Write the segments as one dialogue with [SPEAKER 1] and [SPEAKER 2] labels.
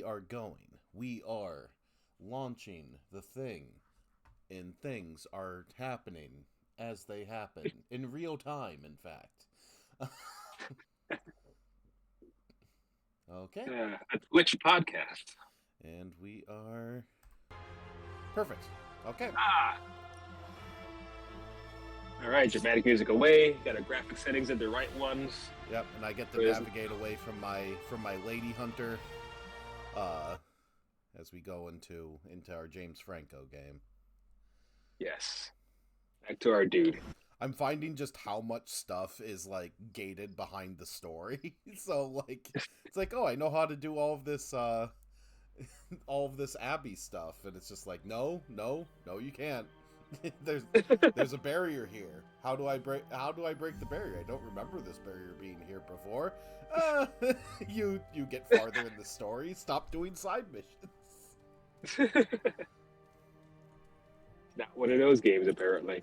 [SPEAKER 1] we are going. We are launching the thing, and things are happening as they happen in real time, in fact. Okay.
[SPEAKER 2] A Twitch podcast.
[SPEAKER 1] And we are perfect. Okay.
[SPEAKER 2] Ah, all right. Dramatic music away. Got our graphic settings in the right ones.
[SPEAKER 1] Yep, and I get to
[SPEAKER 2] Whereas-
[SPEAKER 1] navigate away from my lady hunter as we go into our James Franco game.
[SPEAKER 2] Yes. Back to our dude.
[SPEAKER 1] I'm finding just how much stuff is like gated behind the story. So like it's like, oh, I know how to do all of this all of this Abby stuff, and it's just like, no, you can't. there's a barrier here. How do I break the barrier? I don't remember this barrier being here before. You get farther in the story. Stop doing side missions.
[SPEAKER 2] Not one of those games, apparently.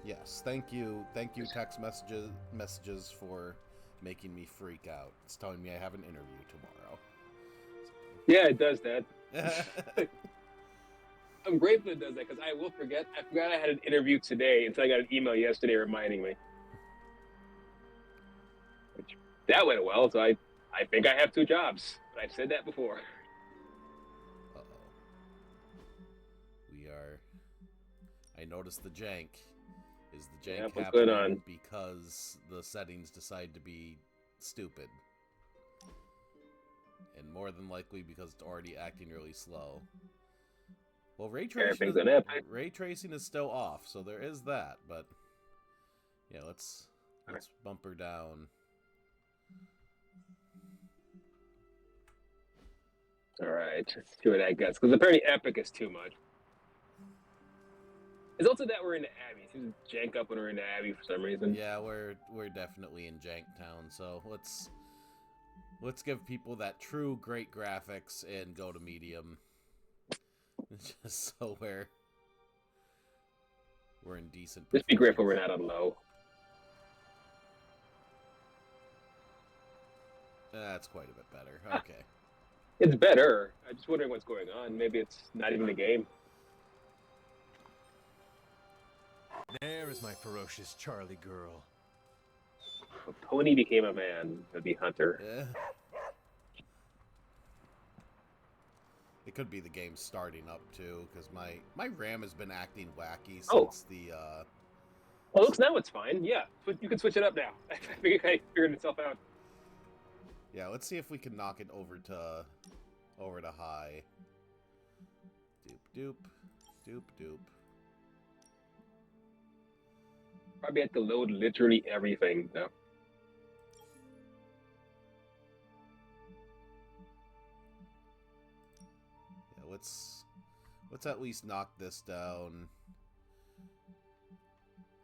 [SPEAKER 1] Yes, thank you text messages for making me freak out. It's telling me I have an interview tomorrow.
[SPEAKER 2] Yeah, it does that. I'm grateful it does that because I will forget. I forgot I had an interview today until I got an email yesterday reminding me. That went well, so I think I have 2 jobs. But I've said that before.
[SPEAKER 1] Uh-oh. I noticed the jank. Is the jank
[SPEAKER 2] what's going
[SPEAKER 1] happening
[SPEAKER 2] on?
[SPEAKER 1] because the settings decide to be stupid? And more than likely because it's already acting really slow. Well, ray tracing is still off, so there is that, but yeah, let's bump her down.
[SPEAKER 2] All right, let's see what that gets. Because apparently Epic is too much. It's also that we're in the Abbey. It seems to jank up when we're in the Abbey for some reason.
[SPEAKER 1] Yeah, we're definitely in Jank Town, so let's give people that true great graphics and go to medium. Just so we're in decent.
[SPEAKER 2] Just be grateful we're not on low.
[SPEAKER 1] That's quite a bit better. Okay.
[SPEAKER 2] It's better. I'm just wondering what's going on. Maybe it's not even the game.
[SPEAKER 3] There is my ferocious Charlie girl.
[SPEAKER 2] A pony became a man. That'd be Hunter.
[SPEAKER 1] Yeah. It could be the game starting up too, because my RAM has been acting wacky since the.
[SPEAKER 2] Well, looks now it's fine. Yeah, you can switch it up now. I figured itself out.
[SPEAKER 1] Yeah, let's see if we can knock it over to high. Doop doop doop doop.
[SPEAKER 2] Probably have to load literally everything though.
[SPEAKER 1] Yeah, let's at least knock this down.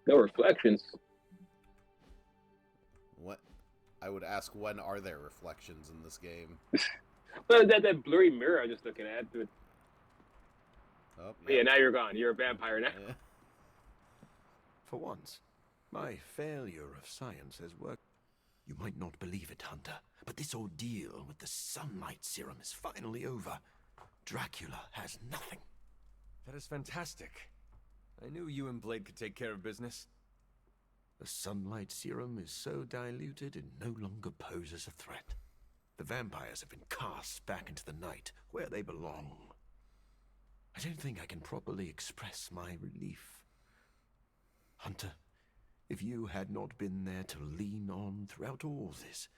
[SPEAKER 2] No reflections.
[SPEAKER 1] What? I would ask, when are there reflections in this game?
[SPEAKER 2] Well, that blurry mirror I was just looking at.
[SPEAKER 1] Oh,
[SPEAKER 2] yeah, now you're gone. You're a vampire now.
[SPEAKER 1] Yeah.
[SPEAKER 3] For once, my failure of science has worked. You might not believe it, Hunter, but this ordeal with the sunlight serum is finally over. Dracula has nothing. That is fantastic. I knew you and Blade could take care of business. The sunlight serum is so diluted it no longer poses a threat. The vampires have been cast back into the night, where they belong. I don't think I can properly express my relief. Hunter, if you had not been there to lean on throughout all this,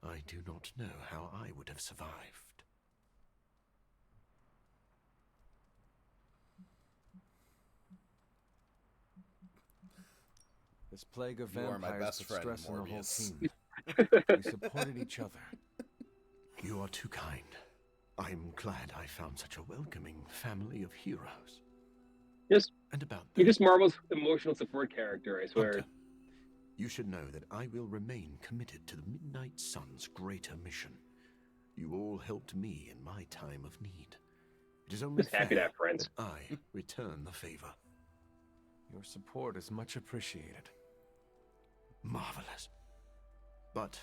[SPEAKER 3] I do not know how I would have survived. This plague of
[SPEAKER 1] You are my
[SPEAKER 3] vampires
[SPEAKER 1] best
[SPEAKER 3] put
[SPEAKER 1] friend,
[SPEAKER 3] stress on the whole
[SPEAKER 1] Morbius.
[SPEAKER 3] team. We supported each other. You are too kind. I'm glad I found such a welcoming family of heroes.
[SPEAKER 2] Just
[SPEAKER 3] And about
[SPEAKER 2] you're
[SPEAKER 3] that,
[SPEAKER 2] just Marvel's emotional support character, I swear.
[SPEAKER 3] Hunter, you should know that I will remain committed to the Midnight Sun's greater mission. You all helped me in my time of need. It is only
[SPEAKER 2] Just happy to
[SPEAKER 3] fair
[SPEAKER 2] have friends.
[SPEAKER 3] that I return the favor. Your support is much appreciated. Marvelous. But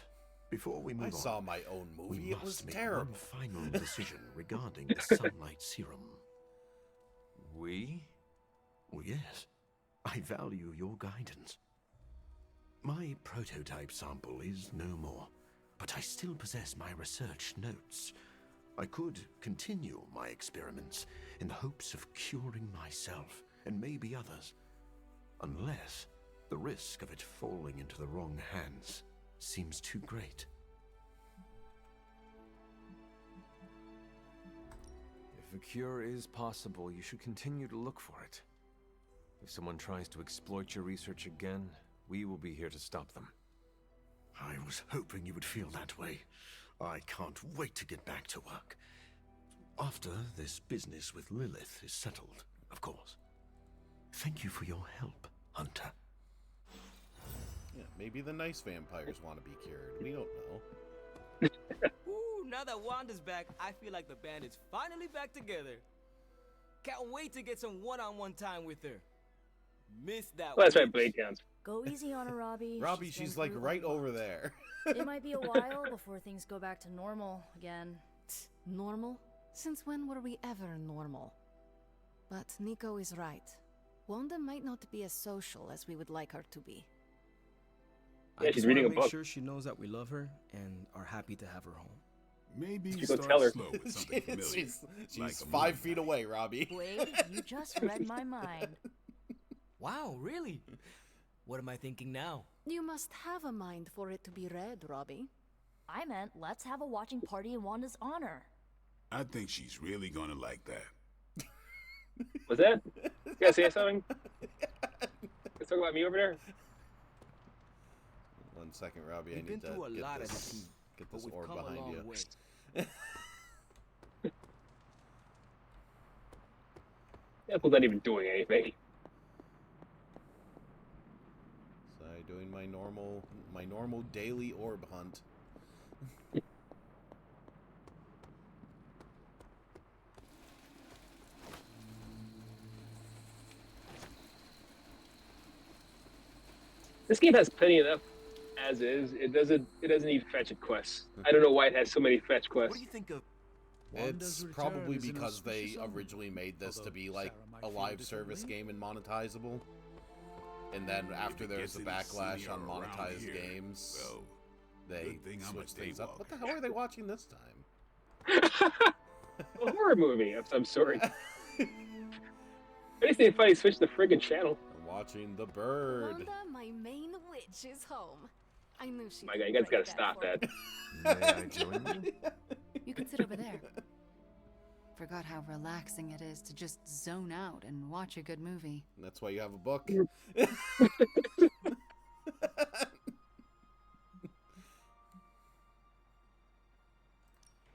[SPEAKER 3] Before we move
[SPEAKER 1] I
[SPEAKER 3] on,
[SPEAKER 1] saw my own
[SPEAKER 3] we
[SPEAKER 1] movie. It was
[SPEAKER 3] must make
[SPEAKER 1] terrible.
[SPEAKER 3] one final decision regarding the sunlight serum.
[SPEAKER 4] We?
[SPEAKER 3] Oh, yes. I value your guidance. My prototype sample is no more, but I still possess my research notes. I could continue my experiments in the hopes of curing myself and maybe others, unless the risk of it falling into the wrong hands seems too great.
[SPEAKER 4] If a cure is possible, you should continue to look for it. If someone tries to exploit your research again, we will be here to stop them.
[SPEAKER 3] I was hoping you would feel that way. I can't wait to get back to work. After this business with Lilith is settled, of course. Thank you for your help, Hunter.
[SPEAKER 1] Yeah, maybe the nice vampires want to be cured. We don't know.
[SPEAKER 5] Ooh, now that Wanda's back, I feel like the band is finally back together. Can't wait to get some one-on-one time with her. Miss that
[SPEAKER 2] Well, that's
[SPEAKER 5] witch.
[SPEAKER 2] right, Blade counts.
[SPEAKER 6] Go easy on her, Robbie.
[SPEAKER 1] Robbie, she's like
[SPEAKER 6] been
[SPEAKER 1] right
[SPEAKER 6] through a
[SPEAKER 1] over
[SPEAKER 6] lot.
[SPEAKER 1] there.
[SPEAKER 6] It might be a while before things go back to normal again.
[SPEAKER 7] Normal? Since when were we ever normal? But Nico is right. Wanda might not be as social as we would like her to be.
[SPEAKER 2] Yeah, she's reading a
[SPEAKER 5] Make
[SPEAKER 2] book.
[SPEAKER 5] sure she knows that we love her and are happy to have her home.
[SPEAKER 8] Maybe
[SPEAKER 2] You
[SPEAKER 8] you
[SPEAKER 2] go
[SPEAKER 8] start
[SPEAKER 2] tell her.
[SPEAKER 8] slow with something familiar.
[SPEAKER 1] she's
[SPEAKER 8] like a
[SPEAKER 1] 5
[SPEAKER 8] movie
[SPEAKER 1] feet
[SPEAKER 8] night.
[SPEAKER 1] away, Robbie.
[SPEAKER 6] Wait, you just read my mind.
[SPEAKER 5] Wow, really? What am I thinking now?
[SPEAKER 7] You must have a mind for it to be read, Robbie.
[SPEAKER 6] I meant let's have a watching party in Wanda's honor.
[SPEAKER 8] I think she's really gonna like that.
[SPEAKER 2] What's that? You gotta say something? Let's talk about me over there.
[SPEAKER 1] 1 second, Robbie. I
[SPEAKER 5] We've
[SPEAKER 1] need
[SPEAKER 5] been
[SPEAKER 1] to
[SPEAKER 5] through a
[SPEAKER 1] get
[SPEAKER 5] lot as a
[SPEAKER 1] this,
[SPEAKER 5] team,
[SPEAKER 1] get
[SPEAKER 5] but
[SPEAKER 1] this
[SPEAKER 5] we've
[SPEAKER 1] orb
[SPEAKER 5] come a
[SPEAKER 1] behind
[SPEAKER 5] long
[SPEAKER 1] you.
[SPEAKER 5] way.
[SPEAKER 2] Apple's not even doing anything.
[SPEAKER 1] So I'm doing my normal daily orb hunt.
[SPEAKER 2] This game has plenty enough as is. It doesn't need fetch quests. I don't know why it has so many fetch
[SPEAKER 3] What
[SPEAKER 2] quests.
[SPEAKER 3] do you think of...
[SPEAKER 1] It's probably because they originally made this to be like a live service game and monetizable. And then after
[SPEAKER 8] it
[SPEAKER 1] there's a
[SPEAKER 8] gets any
[SPEAKER 1] backlash
[SPEAKER 8] sillier
[SPEAKER 1] on
[SPEAKER 8] around
[SPEAKER 1] monetized
[SPEAKER 8] here,
[SPEAKER 1] games,
[SPEAKER 8] well,
[SPEAKER 1] they
[SPEAKER 8] good thing I'm a
[SPEAKER 1] switched things up.
[SPEAKER 8] daywalker.
[SPEAKER 1] What the hell are they watching this time?
[SPEAKER 2] A horror movie of some sort. I just think funny switch the friggin' channel.
[SPEAKER 1] I'm watching The Bird.
[SPEAKER 7] Wanda, my main witch, is home. I knew she.
[SPEAKER 2] My God, you guys gotta stop that.
[SPEAKER 4] May I join you?
[SPEAKER 7] You can sit over there. Forgot how relaxing it is to just zone out and watch a good movie.
[SPEAKER 1] That's why you have a book.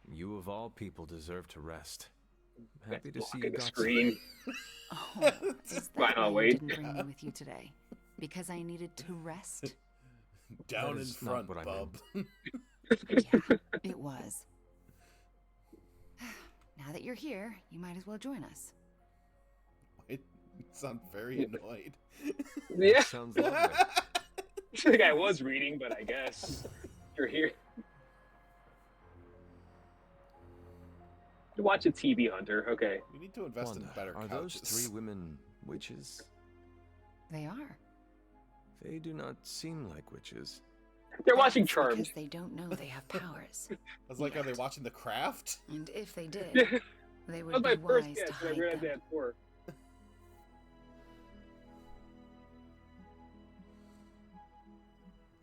[SPEAKER 4] You of all people deserve to rest. Happy to see you
[SPEAKER 2] Blocking the
[SPEAKER 4] got
[SPEAKER 2] screen.
[SPEAKER 7] Oh, is
[SPEAKER 2] Fine,
[SPEAKER 7] that
[SPEAKER 2] I'll
[SPEAKER 7] why you
[SPEAKER 2] wait.
[SPEAKER 7] didn't bring me with you today? Because I needed to rest?
[SPEAKER 1] Down
[SPEAKER 4] That
[SPEAKER 1] in
[SPEAKER 4] is not
[SPEAKER 1] front,
[SPEAKER 4] what I
[SPEAKER 1] bub.
[SPEAKER 7] Yeah, it was. Now that you're here, you might as well join us.
[SPEAKER 1] You sound very annoyed.
[SPEAKER 2] Yeah,
[SPEAKER 4] Sounds lovely.
[SPEAKER 2] I think I was reading, but I guess you're here. You watch a TV, Hunter. Okay.
[SPEAKER 1] We need to invest in
[SPEAKER 4] Wanda,
[SPEAKER 1] better
[SPEAKER 4] are
[SPEAKER 1] couches.
[SPEAKER 4] those 3 women witches?
[SPEAKER 7] They are.
[SPEAKER 4] They do not seem like witches.
[SPEAKER 2] They're watching
[SPEAKER 7] That's
[SPEAKER 2] Charmed.
[SPEAKER 7] because they don't know they have powers.
[SPEAKER 1] I was like, are they watching The Craft?
[SPEAKER 7] And if they did,
[SPEAKER 2] Yeah,
[SPEAKER 7] they
[SPEAKER 2] that was
[SPEAKER 7] would
[SPEAKER 2] my
[SPEAKER 7] be
[SPEAKER 2] first
[SPEAKER 7] wise
[SPEAKER 2] guess,
[SPEAKER 7] to
[SPEAKER 2] and I
[SPEAKER 7] hide
[SPEAKER 2] realized they
[SPEAKER 7] them.
[SPEAKER 2] had 4.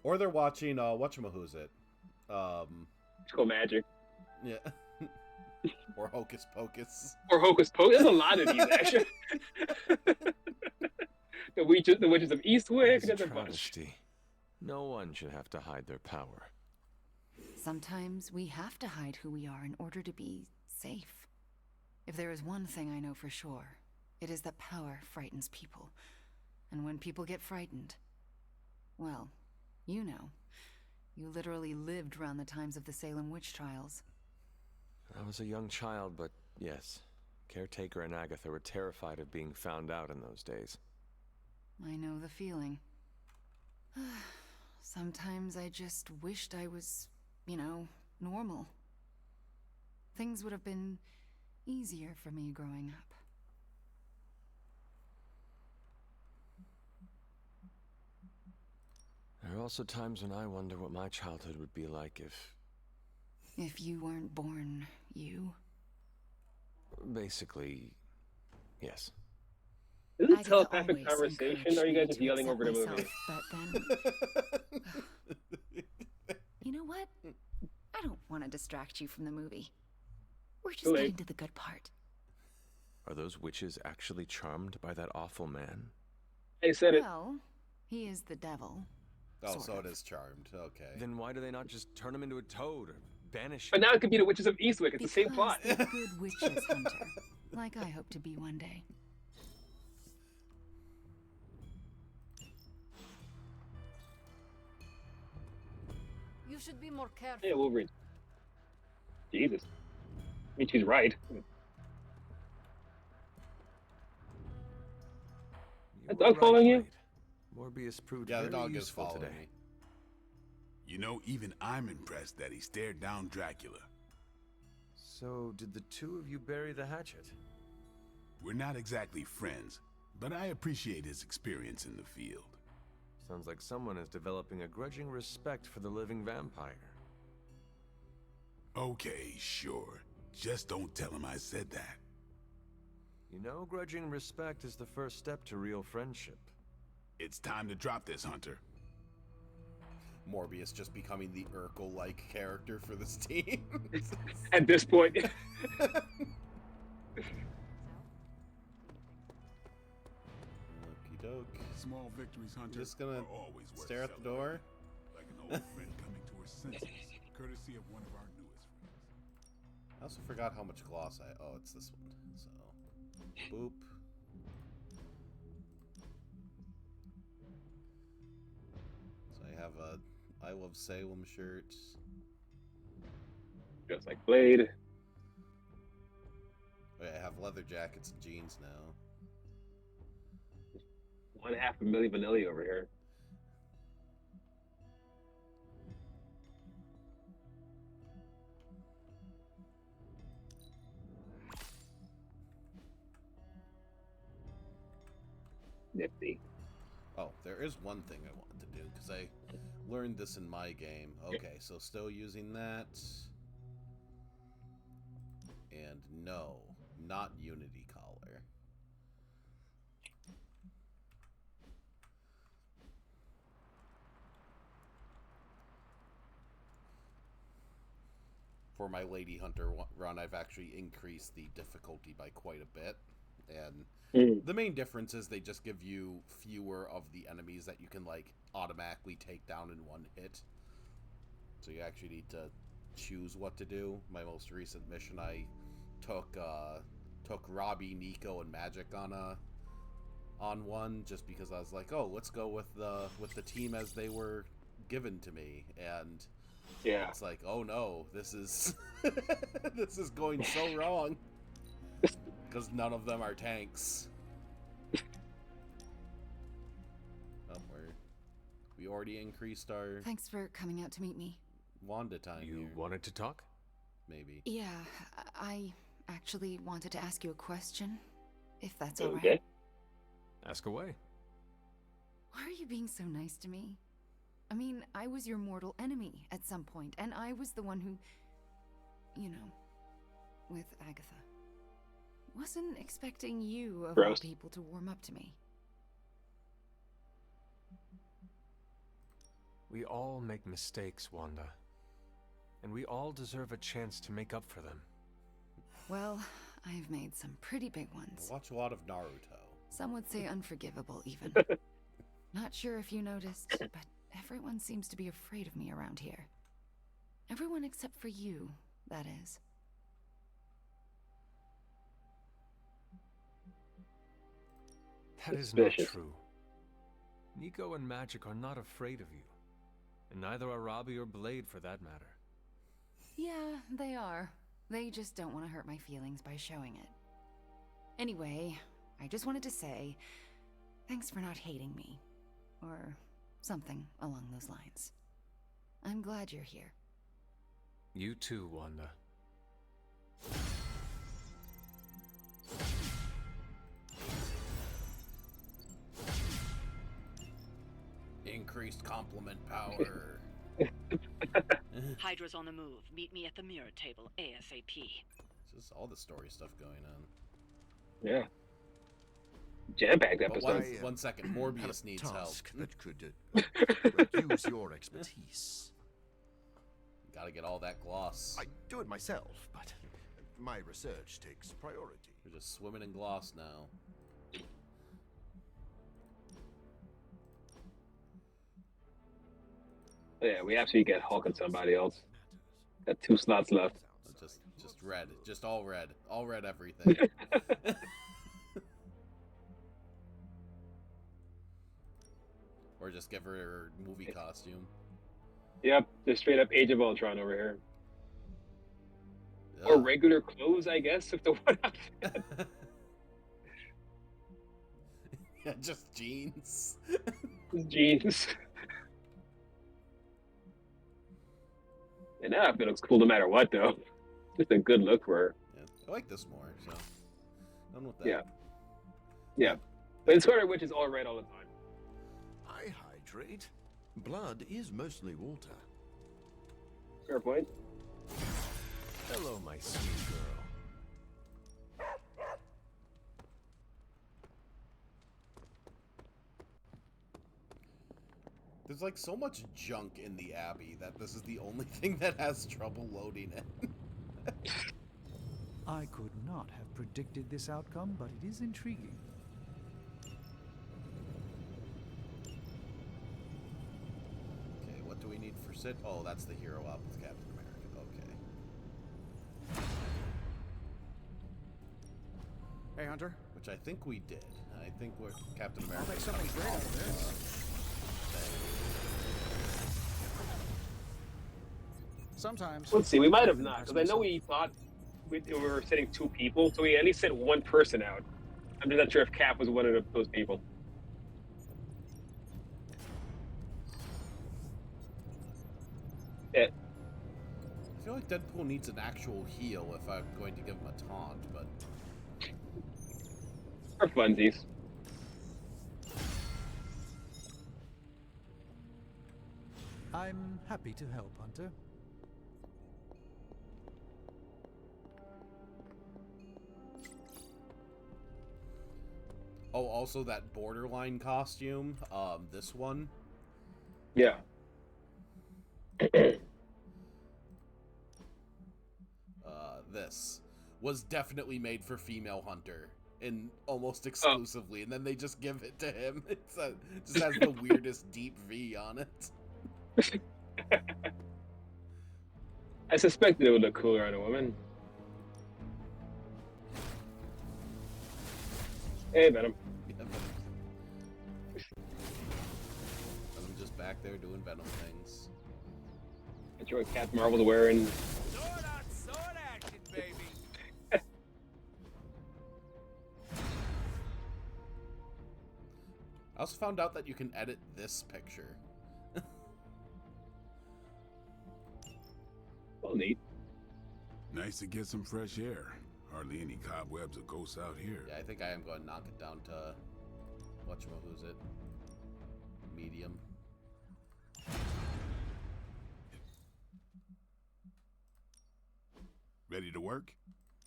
[SPEAKER 1] Or they're watching, whatchamahoo's it?
[SPEAKER 2] It's called Magic.
[SPEAKER 1] Yeah. Or Hocus Pocus.
[SPEAKER 2] Or Hocus Pocus. There's a lot of these, actually. the witches of Eastwick.
[SPEAKER 4] It is
[SPEAKER 2] There's
[SPEAKER 4] a
[SPEAKER 2] a bunch.
[SPEAKER 4] travesty. No one should have to hide their power.
[SPEAKER 7] Sometimes we have to hide who we are in order to be safe. If there is one thing I know for sure, it is that power frightens people. And when people get frightened, well, you know. You literally lived around the times of the Salem witch trials.
[SPEAKER 4] I was a young child, but yes. Caretaker and Agatha were terrified of being found out in those days.
[SPEAKER 7] I know the feeling. Sometimes I just wished I was you know, normal. Things would have been easier for me growing up.
[SPEAKER 4] There are also times when I wonder what my childhood would be like if...
[SPEAKER 7] If you weren't born, you?
[SPEAKER 4] Basically, yes.
[SPEAKER 2] Is it
[SPEAKER 7] I'd
[SPEAKER 2] telepathic
[SPEAKER 7] always
[SPEAKER 2] conversation, or are you guys
[SPEAKER 7] encouraged
[SPEAKER 2] just
[SPEAKER 7] me to
[SPEAKER 2] yelling over the
[SPEAKER 7] accept
[SPEAKER 2] movie?
[SPEAKER 7] myself, but then... You know what? I don't want to distract you from the movie. We're just
[SPEAKER 2] Too late.
[SPEAKER 7] getting to the good part.
[SPEAKER 4] Are those witches actually charmed by that awful man?
[SPEAKER 2] I said it.
[SPEAKER 7] Well, he is the devil.
[SPEAKER 1] Oh,
[SPEAKER 7] Sort
[SPEAKER 1] so
[SPEAKER 7] of.
[SPEAKER 1] it is charmed. Okay.
[SPEAKER 4] Then why do they not just turn him into a toad or banish
[SPEAKER 2] But
[SPEAKER 4] him?
[SPEAKER 2] now it could be the Witches of Eastwick. It's the same
[SPEAKER 7] Because
[SPEAKER 2] plot.
[SPEAKER 7] they're good witches, Hunter. Like I hope to be one day.
[SPEAKER 6] You should be more careful.
[SPEAKER 2] Yeah, Wolverine. Jesus. I mean, she's right.
[SPEAKER 4] You
[SPEAKER 2] That
[SPEAKER 4] were
[SPEAKER 2] dog following you?
[SPEAKER 4] Blade. Morbius proved
[SPEAKER 1] Yeah, the
[SPEAKER 4] very
[SPEAKER 1] dog is
[SPEAKER 4] useful
[SPEAKER 1] following
[SPEAKER 4] today.
[SPEAKER 1] me.
[SPEAKER 8] You know, even I'm impressed that he stared down Dracula.
[SPEAKER 4] So, did the two of you bury the hatchet?
[SPEAKER 8] We're not exactly friends, but I appreciate his experience in the field.
[SPEAKER 4] Sounds like someone is developing a grudging respect for the living vampire.
[SPEAKER 8] Okay, sure. Just don't tell him I said that.
[SPEAKER 4] You know, grudging respect is the first step to real friendship.
[SPEAKER 8] It's time to drop this, Hunter.
[SPEAKER 1] Morbius just becoming the Urkel-like character for this team.
[SPEAKER 2] At this point.
[SPEAKER 1] Okie doke.
[SPEAKER 8] Small victories, Hunter.
[SPEAKER 1] Just gonna
[SPEAKER 8] are always worth
[SPEAKER 1] stare at the
[SPEAKER 8] celebrating.
[SPEAKER 1] door.
[SPEAKER 8] Like an old friend coming to her senses, courtesy of one of our newest friends.
[SPEAKER 1] I also forgot how much gloss I... Oh, it's this one. So, boop. So I have a I Love Salem shirt.
[SPEAKER 2] Just like Blade.
[SPEAKER 1] Oh, yeah, I have leather jackets and jeans now.
[SPEAKER 2] 1/2 Milli Vanilli over here. Nifty.
[SPEAKER 1] Oh, there is one thing I wanted to do, because I learned this in my game. Okay, so still using that. And no, not Unity collar. For my Lady Hunter run, I've actually increased the difficulty by quite a bit. And the main difference is they just give you fewer of the enemies that you can, like, automatically take down in one hit. So you actually need to choose what to do. My most recent mission, I took Robbie, Nico, and Magic on one, just because I was like, oh, let's go with the team as they were given to me. And
[SPEAKER 2] Yeah.
[SPEAKER 1] it's like, oh no, this is this is going so wrong. Because none of them are tanks. Oh, we already increased our
[SPEAKER 7] Thanks for coming out to meet me.
[SPEAKER 1] Wanda time
[SPEAKER 4] You
[SPEAKER 1] here.
[SPEAKER 4] wanted to talk?
[SPEAKER 1] Maybe.
[SPEAKER 7] Yeah, I actually wanted to ask you a question, if that's all right.
[SPEAKER 2] Okay.
[SPEAKER 4] Ask away.
[SPEAKER 7] Why are you being so nice to me? I mean, I was your mortal enemy at some point, and I was the one who, you know, with Agatha. Wasn't expecting you, of all
[SPEAKER 2] Gross.
[SPEAKER 7] people, to warm up to me.
[SPEAKER 4] We all make mistakes, Wanda. And we all deserve a chance to make up for them.
[SPEAKER 7] Well, I've made some pretty big
[SPEAKER 1] I
[SPEAKER 7] ones.
[SPEAKER 1] watch a lot of Naruto.
[SPEAKER 7] Some would say unforgivable, even. Not sure if you noticed, but everyone seems to be afraid of me around here. Everyone except for you, that is.
[SPEAKER 4] That is not
[SPEAKER 2] Suspicious.
[SPEAKER 4] true. Nico and Magic are not afraid of you. And neither are Robbie or Blade, for that matter.
[SPEAKER 7] Yeah, they are. They just don't want to hurt my feelings by showing it. Anyway, I just wanted to say, thanks for not hating me. Or something along those lines. I'm glad you're here.
[SPEAKER 4] You too, Wanda.
[SPEAKER 1] Increased complement power.
[SPEAKER 9] Hydra's on the move. Meet me at the mirror table ASAP.
[SPEAKER 1] Just all the story stuff going on.
[SPEAKER 2] Yeah. Jam-packed
[SPEAKER 1] But
[SPEAKER 2] episode.
[SPEAKER 1] one second, Morbius needs help.
[SPEAKER 3] Task that could well, use your expertise.
[SPEAKER 1] Gotta get all that gloss.
[SPEAKER 3] I do it myself, but my research takes priority.
[SPEAKER 1] We're just swimming in gloss now.
[SPEAKER 2] Yeah, we actually get Hulk and somebody else. Got 2 slots left.
[SPEAKER 1] Just red. Just all red. All red everything. Or just give her a movie costume.
[SPEAKER 2] Yep, just straight up Age of Ultron over here.
[SPEAKER 1] Ugh.
[SPEAKER 2] Or regular clothes, I guess, if the one outfit.
[SPEAKER 1] Yeah, just jeans.
[SPEAKER 2] Jeans. And that outfit looks cool no matter what, though. Just a good look for her.
[SPEAKER 1] Yeah, I like this more, so done with that.
[SPEAKER 2] Yeah. Yeah. But in Scarlet Witch is all red all the time.
[SPEAKER 3] I hydrate. Blood is mostly water.
[SPEAKER 2] Fair point.
[SPEAKER 4] Hello, my sweet girl.
[SPEAKER 1] There's like so much junk in the Abbey that this is the only thing that has trouble loading it.
[SPEAKER 10] I could not have predicted this outcome, but it is intriguing.
[SPEAKER 1] Okay, what do we need for Sid? Oh, that's the hero up with Captain America. Okay.
[SPEAKER 10] Hey, Hunter.
[SPEAKER 1] Which I think we did. I think we're Captain America.
[SPEAKER 10] I'll make something great out of this. Sometimes.
[SPEAKER 2] Let's see, we might have not, because I know we thought we were sending 2 people, so we at least sent 1 person out. I'm just not sure if Cap was one of those people. Yeah.
[SPEAKER 1] I feel like Deadpool needs an actual heal if I'm going to give him a taunt, but...
[SPEAKER 2] For funsies.
[SPEAKER 10] I'm happy to help, Hunter.
[SPEAKER 1] Oh, also that borderline costume, this one.
[SPEAKER 2] Yeah.
[SPEAKER 1] This was definitely made for female Hunter, and almost exclusively, and then they just give it to him. It just has the weirdest deep V on it.
[SPEAKER 2] I suspected it would look cooler on a woman. Hey, Venom.
[SPEAKER 1] Yeah, I'm just back there doing Venom things.
[SPEAKER 2] That's what Captain Marvel's wearing.
[SPEAKER 5] Sword on sword action, baby.
[SPEAKER 1] I also found out that you can edit this picture.
[SPEAKER 2] Well, neat.
[SPEAKER 8] Nice to get some fresh air. Hardly any cobwebs or ghosts out here.
[SPEAKER 1] Yeah, I think I am going to knock it down to... what's it? Medium.
[SPEAKER 8] Ready to work?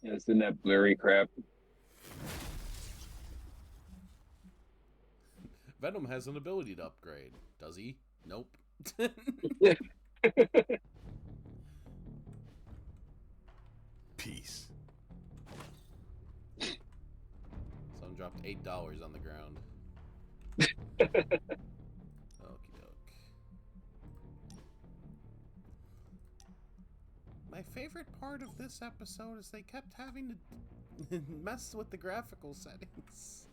[SPEAKER 2] Yeah, it's in that blurry crap.
[SPEAKER 1] Venom has an ability to upgrade. Does he? Nope.
[SPEAKER 8] Peace.
[SPEAKER 1] Someone dropped $8 on the ground. Okie doke. My favorite part of this episode is they kept having to mess with the graphical settings.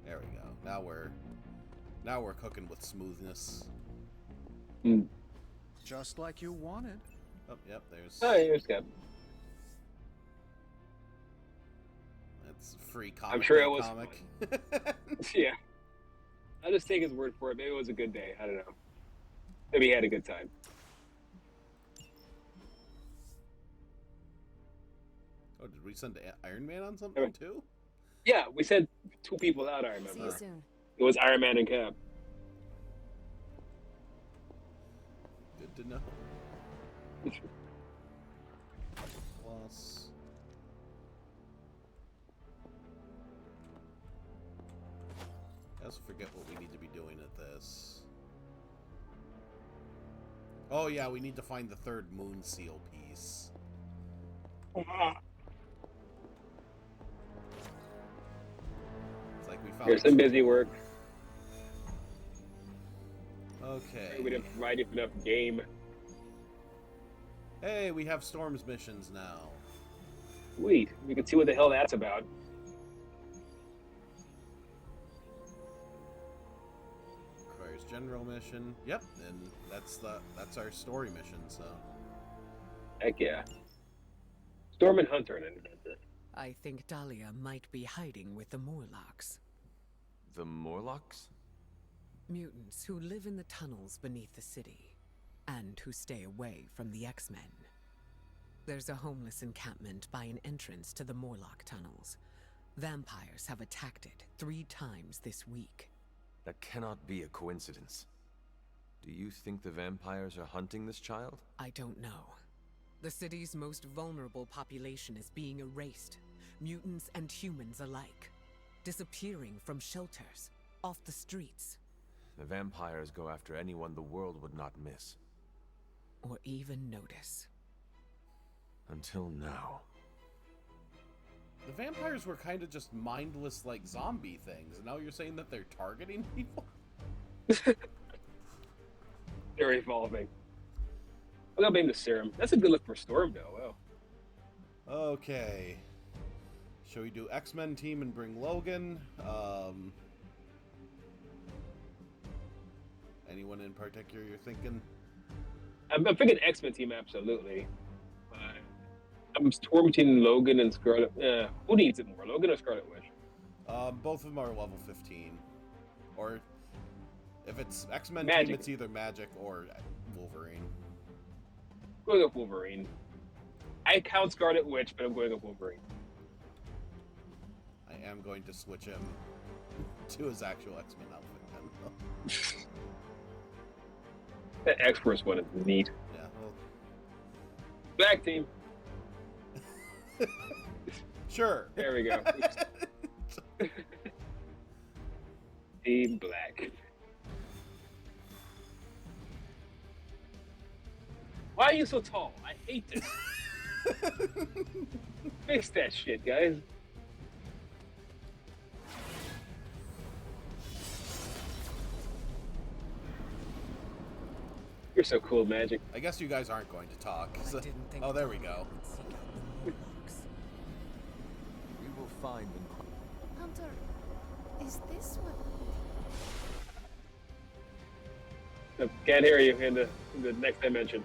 [SPEAKER 1] There we go. Now we're cooking with smoothness.
[SPEAKER 10] Just like you wanted.
[SPEAKER 1] Oh, yep, there's...
[SPEAKER 2] Oh, here's Cap.
[SPEAKER 1] That's free comic.
[SPEAKER 2] I'm sure
[SPEAKER 1] book
[SPEAKER 2] it was
[SPEAKER 1] comic.
[SPEAKER 2] Yeah. I'll just take his word for it. Maybe it was a good day. I don't know. Maybe he had a good time.
[SPEAKER 1] Oh, did we send Iron Man on something too?
[SPEAKER 2] Yeah, we sent 2 people out. I remember.
[SPEAKER 6] See you soon.
[SPEAKER 2] It was Iron Man and Cap.
[SPEAKER 1] Good to know. Plus. I also forget what we need to be doing at this. Oh yeah, we need to find the 3rd moon seal piece. It's like we found.
[SPEAKER 2] Here's some busy work.
[SPEAKER 1] Okay.
[SPEAKER 2] We didn't provide enough game.
[SPEAKER 1] Hey, we have Storm's missions now.
[SPEAKER 2] Sweet. We can see what the hell that's about.
[SPEAKER 1] Requires general mission. Yep, and that's our story mission. So.
[SPEAKER 2] Heck yeah. Storm and Hunter, and that's it.
[SPEAKER 11] I think Dahlia might be hiding with the Morlocks.
[SPEAKER 4] The Morlocks?
[SPEAKER 11] Mutants who live in the tunnels beneath the city, and who stay away from the X-Men. There's a homeless encampment by an entrance to the Morlock tunnels. Vampires have attacked it 3 times this week.
[SPEAKER 4] That cannot be a coincidence. Do you think the vampires are hunting this child?
[SPEAKER 11] I don't know. The city's most vulnerable population is being erased, mutants and humans alike, disappearing from shelters, off the streets.
[SPEAKER 4] The vampires go after anyone the world would not miss.
[SPEAKER 11] Or even notice.
[SPEAKER 4] Until now.
[SPEAKER 1] The vampires were kind of just mindless, like, zombie things, and now you're saying that they're targeting people?
[SPEAKER 2] They're evolving. I'm gonna blame the serum. That's a good look for Storm, though. Wow.
[SPEAKER 1] Okay. Shall we do X-Men team and bring Logan? Anyone in particular you're thinking?
[SPEAKER 2] I'm thinking X-Men team, absolutely. I'm Storm between Logan and Scarlet. Who needs it more, Logan or Scarlet Witch?
[SPEAKER 1] Both of them are level 15. Or if it's X-Men
[SPEAKER 2] Magic.
[SPEAKER 1] team, it's either Magic or Wolverine.
[SPEAKER 2] Going up Wolverine. I count Scarlet Witch, but I'm going up Wolverine.
[SPEAKER 1] I am going to switch him to his actual X-Men outfit then.
[SPEAKER 2] That X-Force one is neat.
[SPEAKER 1] Yeah, well...
[SPEAKER 2] Black team.
[SPEAKER 1] Sure.
[SPEAKER 2] There we go. Team Black. Why are you so tall? I hate this. Fix that shit, guys. You're so cool, Magic.
[SPEAKER 1] I guess you guys aren't going to talk. So... Oh, there we go.
[SPEAKER 4] We will find them.
[SPEAKER 6] Hunter, is this what...
[SPEAKER 2] I can't hear you in the next dimension.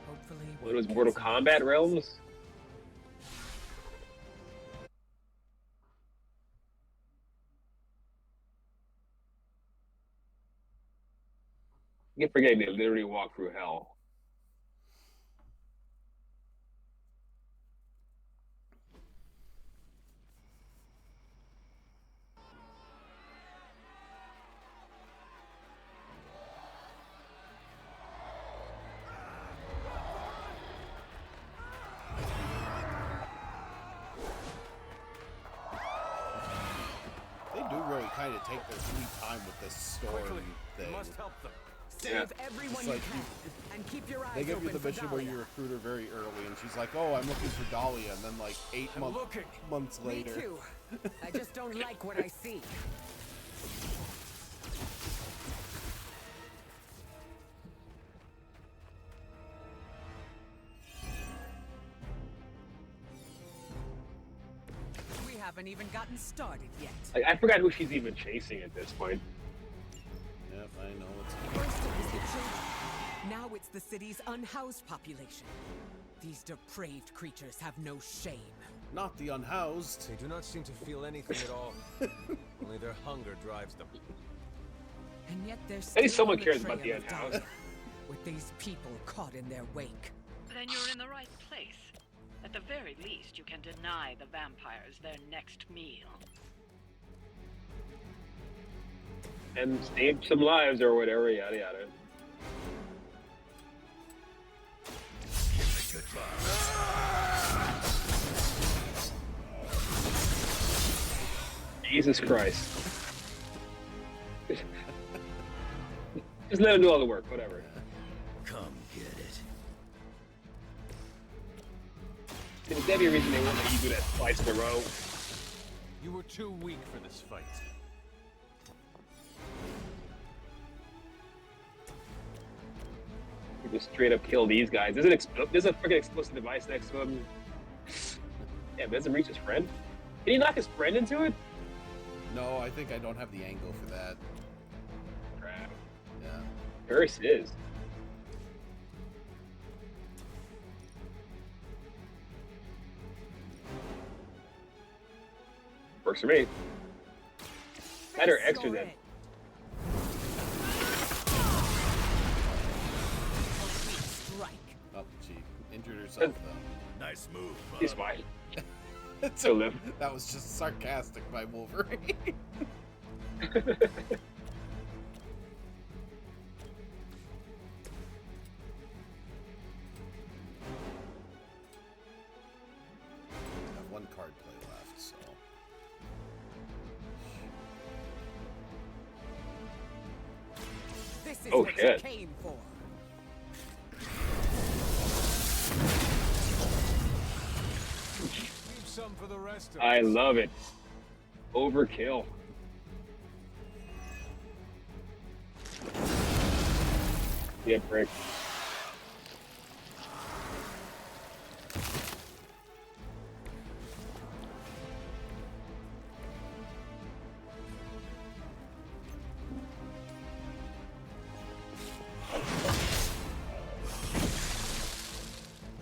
[SPEAKER 11] Hopefully,
[SPEAKER 2] What was Mortal Kombat realms? I keep forgetting they literally walk through hell.
[SPEAKER 1] They do really kind of take their sweet time with this storm thing.
[SPEAKER 4] Must help them.
[SPEAKER 11] Save everyone
[SPEAKER 1] It's
[SPEAKER 11] you
[SPEAKER 1] like
[SPEAKER 11] can, and keep your eyes
[SPEAKER 1] They give you
[SPEAKER 11] open
[SPEAKER 1] the mission
[SPEAKER 11] for
[SPEAKER 1] where
[SPEAKER 11] Dahlia.
[SPEAKER 1] you recruit her very early, and she's like, "Oh, I'm looking for Dahlia," and then like 8 months later.
[SPEAKER 11] Me too. I just don't like what I see. We haven't even gotten started yet.
[SPEAKER 2] Like, I forgot who she's even chasing at this point.
[SPEAKER 1] Yep, I know.
[SPEAKER 11] First it was the children. Now it's the city's unhoused population. These depraved creatures have no shame.
[SPEAKER 1] Not the unhoused.
[SPEAKER 4] They do not seem to feel anything at all. Only their hunger drives them.
[SPEAKER 11] And yet there's
[SPEAKER 2] Maybe
[SPEAKER 11] still
[SPEAKER 2] someone
[SPEAKER 11] on
[SPEAKER 2] cares
[SPEAKER 11] trail
[SPEAKER 2] about the
[SPEAKER 11] of
[SPEAKER 2] unhoused.
[SPEAKER 11] Dahlia, with these people caught in their wake.
[SPEAKER 9] Then you're in the right place. At the very least, you can deny the vampires their next meal.
[SPEAKER 2] And save some lives or whatever, yada yada. Jesus Christ. Just let him do all the work, whatever.
[SPEAKER 3] Come get it.
[SPEAKER 2] See, there's definitely a reason they won't let you do that twice in a row.
[SPEAKER 4] You were too weak for this fight.
[SPEAKER 2] You just straight up kill these guys. There's a freaking explosive device next to him. Yeah, but doesn't reach his friend. Can he knock his friend into it?
[SPEAKER 1] No, I think I don't have the angle for that.
[SPEAKER 2] Crap.
[SPEAKER 1] Yeah.
[SPEAKER 2] Curse is. Works for me. Add her extra then.
[SPEAKER 1] Oh, she injured herself though.
[SPEAKER 3] Nice move, bud.
[SPEAKER 2] He's fine.
[SPEAKER 1] So
[SPEAKER 2] live.
[SPEAKER 1] that was just sarcastic by Wolverine. I have one card play left, so.
[SPEAKER 11] This is
[SPEAKER 2] Oh,
[SPEAKER 11] what
[SPEAKER 2] shit.
[SPEAKER 11] you came for.
[SPEAKER 4] Leave some for the rest of
[SPEAKER 2] I
[SPEAKER 4] us.
[SPEAKER 2] love it. Overkill. Yeah, prick.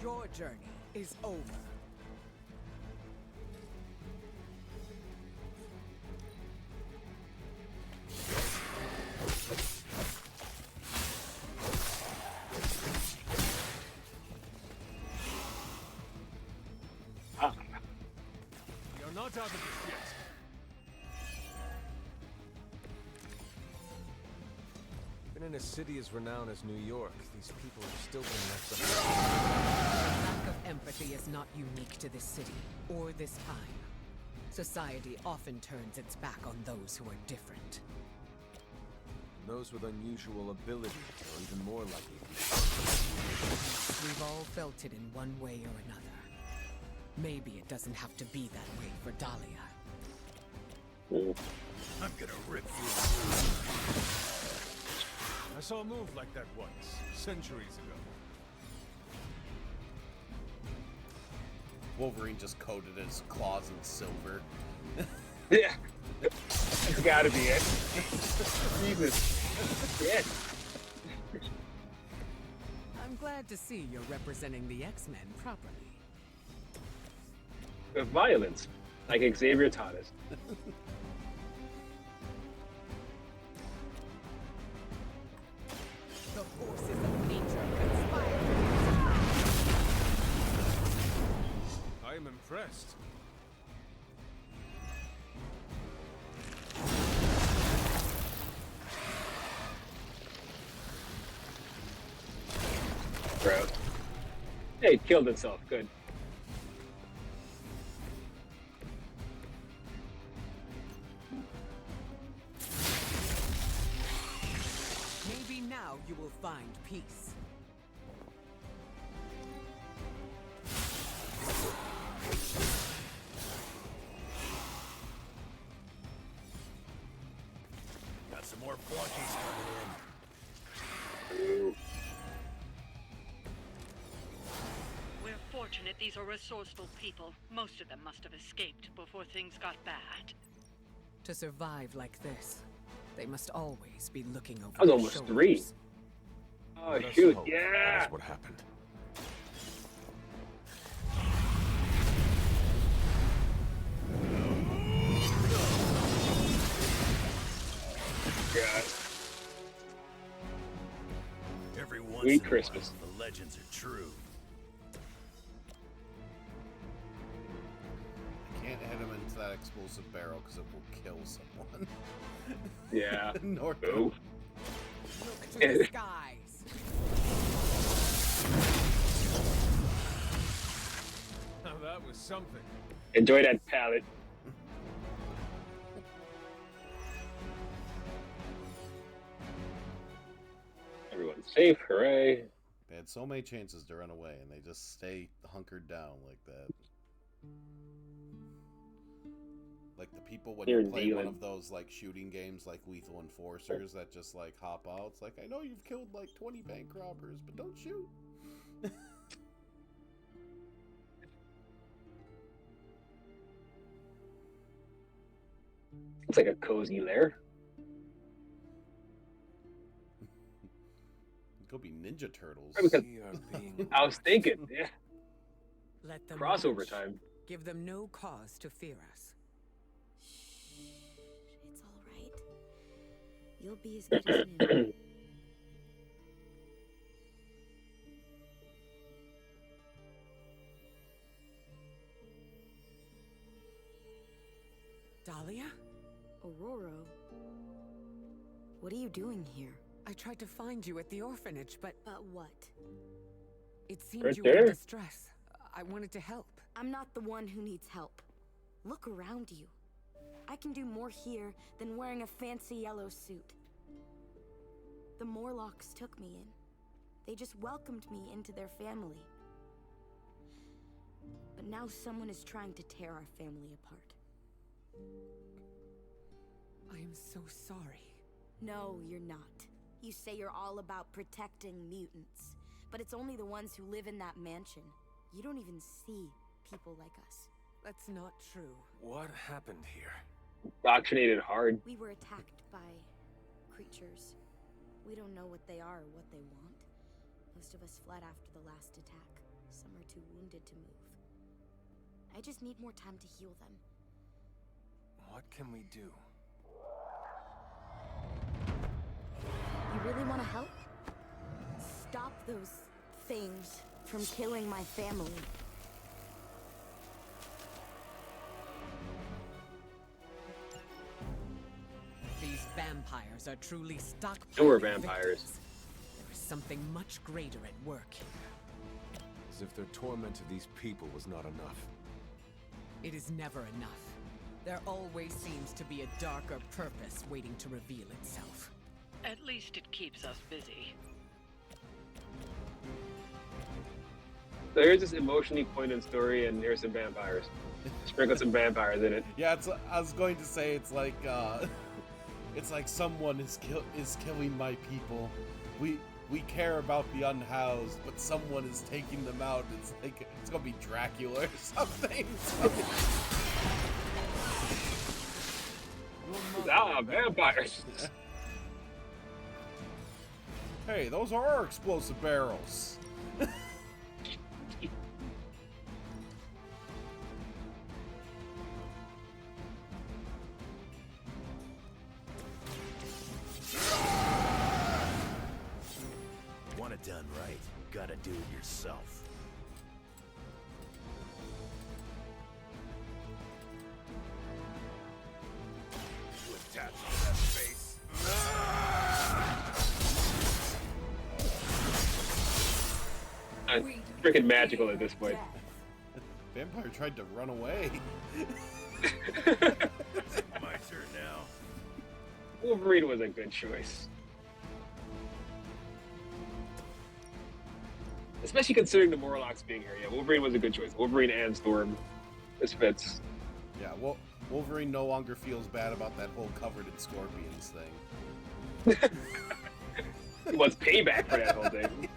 [SPEAKER 11] Your journey is over.
[SPEAKER 4] You're not out of this yet. Even in a city as renowned as New York, these people have still been left behind.
[SPEAKER 11] Lack of empathy is not unique to this city or this time. Society often turns its back on those who are different.
[SPEAKER 4] Those with unusual abilities are even more likely to be.
[SPEAKER 11] We've all felt it in one way or another. Maybe it doesn't have to be that way for Dahlia.
[SPEAKER 3] I'm gonna rip you.
[SPEAKER 4] I saw a move like that once, centuries ago.
[SPEAKER 1] Wolverine just coated his claws in silver.
[SPEAKER 2] Yeah. That's gotta be it. Jesus. Yeah.
[SPEAKER 11] I'm glad to see you're representing the X-Men properly.
[SPEAKER 2] With violence, like Xavier taught us.
[SPEAKER 11] The forces of nature conspire.
[SPEAKER 4] I am impressed.
[SPEAKER 2] Bro. Hey, it killed itself. Good.
[SPEAKER 11] Maybe now you will find peace.
[SPEAKER 3] Got some more flunkies coming in.
[SPEAKER 9] We're fortunate these are resourceful people. Most of them must have escaped before things got bad.
[SPEAKER 11] To survive like this, they must always be looking over
[SPEAKER 2] I was
[SPEAKER 11] their
[SPEAKER 2] almost
[SPEAKER 11] shoulders.
[SPEAKER 2] 3. Oh,
[SPEAKER 4] Let us
[SPEAKER 2] shoot.
[SPEAKER 4] hope
[SPEAKER 2] Yeah.
[SPEAKER 4] That is what happened.
[SPEAKER 2] God.
[SPEAKER 3] Every one
[SPEAKER 2] Sweet Christmas.
[SPEAKER 3] The legends are true.
[SPEAKER 1] I can't hit him into that explosive barrel because it will kill someone.
[SPEAKER 2] Yeah.
[SPEAKER 1] Nor
[SPEAKER 2] Oh.
[SPEAKER 11] Look to the skies.
[SPEAKER 4] Now that was something.
[SPEAKER 2] Enjoy that pallet. Everyone's safe, hooray.
[SPEAKER 1] They had so many chances to run away, and they just stay hunkered down like that. Like the people when
[SPEAKER 2] You're
[SPEAKER 1] you play one
[SPEAKER 2] dealing.
[SPEAKER 1] of those like shooting games like Lethal Enforcers that just like hop out. It's like, I know you've killed like 20 bank robbers, but don't shoot.
[SPEAKER 2] It's like a cozy lair.
[SPEAKER 1] Could be Ninja Turtles.
[SPEAKER 2] Right, because-
[SPEAKER 4] We are being
[SPEAKER 2] I was thinking, yeah,
[SPEAKER 11] Let them
[SPEAKER 2] crossover
[SPEAKER 11] march.
[SPEAKER 2] time.
[SPEAKER 11] Give them no cause to fear us.
[SPEAKER 12] It's all right. You'll be as good as new.
[SPEAKER 11] Dahlia?
[SPEAKER 12] Aurora, what are you doing here?
[SPEAKER 11] I tried to find you at the orphanage, but
[SPEAKER 12] But what?
[SPEAKER 11] it seemed
[SPEAKER 2] Right
[SPEAKER 11] you were
[SPEAKER 2] there.
[SPEAKER 11] in distress. I wanted to help.
[SPEAKER 12] I'm not the one who needs help. Look around you. I can do more here than wearing a fancy yellow suit. The Morlocks took me in. They just welcomed me into their family. But now someone is trying to tear our family apart.
[SPEAKER 11] I am so sorry.
[SPEAKER 12] No, you're not. You say you're all about protecting mutants, but it's only the ones who live in that mansion. You don't even see people like us.
[SPEAKER 11] That's not true.
[SPEAKER 4] What happened here?
[SPEAKER 2] Indoctrinated hard.
[SPEAKER 12] We were attacked by creatures. We don't know what they are or what they want. Most of us fled after the last attack. Some are too wounded to move. I just need more time to heal them.
[SPEAKER 4] What can we do?
[SPEAKER 12] You really want to help? Stop those things from killing my family.
[SPEAKER 11] These vampires are truly stockpiling
[SPEAKER 2] They were vampires.
[SPEAKER 11] victims. There is something much greater at work here.
[SPEAKER 4] As if their torment of these people was not enough.
[SPEAKER 11] It is never enough. There always seems to be a darker purpose waiting to reveal itself.
[SPEAKER 9] At least it keeps us busy.
[SPEAKER 2] So here's this emotionally poignant story, and here's some vampires. Sprinkle some vampires in it.
[SPEAKER 1] Yeah, I was going to say it's like someone is killing my people. We care about the unhoused, but someone is taking them out. It's like it's gonna be Dracula or something.
[SPEAKER 2] Vampires.
[SPEAKER 1] Hey, those are our explosive barrels.
[SPEAKER 3] Want it done right, gotta do it yourself. You attach to that face.
[SPEAKER 2] Freaking magical at this point.
[SPEAKER 1] Vampire tried to run away.
[SPEAKER 3] My turn now.
[SPEAKER 2] Wolverine was a good choice. Especially considering the Morlocks being here. Yeah, Wolverine was a good choice. Wolverine and Storm. This fits.
[SPEAKER 1] Yeah, well, Wolverine no longer feels bad about that whole covered in scorpions thing.
[SPEAKER 2] He wants payback for that whole thing.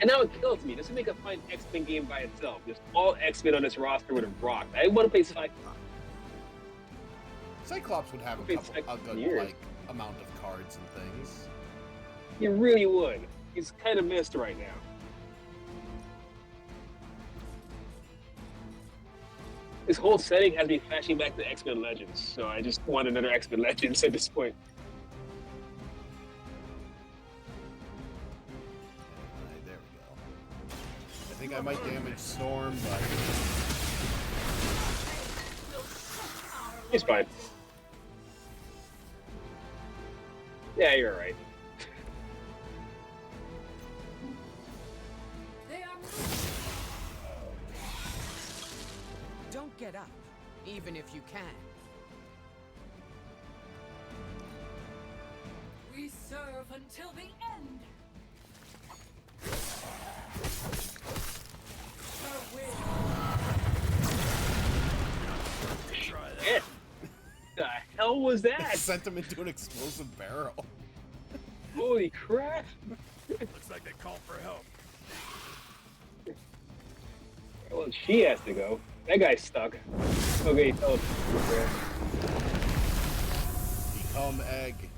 [SPEAKER 2] And now it kills me. This would make a fine X-Men game by itself. Just all X-Men on this roster would have rocked. I want to play Cyclops.
[SPEAKER 1] Cyclops would have a
[SPEAKER 2] Okay,
[SPEAKER 1] good
[SPEAKER 2] years.
[SPEAKER 1] like amount of cards and things.
[SPEAKER 2] He really would. He's kind of missed right now. This whole setting has me flashing back to X-Men Legends, so I just want another X-Men Legends at this point.
[SPEAKER 1] Alright, there we go. I think I might damage Storm, but
[SPEAKER 2] He's fine. Yeah, you're right.
[SPEAKER 11] Don't get up, even if you can.
[SPEAKER 13] We serve until the end.
[SPEAKER 2] Yeah. The hell was that?
[SPEAKER 1] sent him into an explosive barrel.
[SPEAKER 2] Holy crap!
[SPEAKER 3] Looks like they called for help.
[SPEAKER 2] Well, she has to go. That guy's stuck. Okay, tell him.
[SPEAKER 1] Become egg.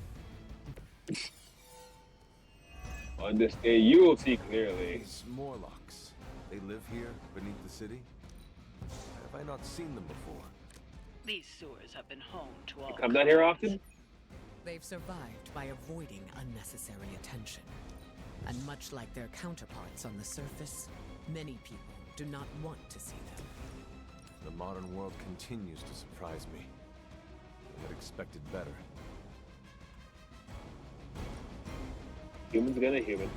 [SPEAKER 2] On this day, you will see clearly.
[SPEAKER 4] These Morlocks, they live here beneath the city? Have I not seen them before?
[SPEAKER 9] These sewers have been home to all.
[SPEAKER 2] Come down here often?
[SPEAKER 11] They've survived by avoiding unnecessary attention. And much like their counterparts on the surface, many people do not want to see them.
[SPEAKER 4] The modern world continues to surprise me. I had expected better.
[SPEAKER 2] Human's gonna human.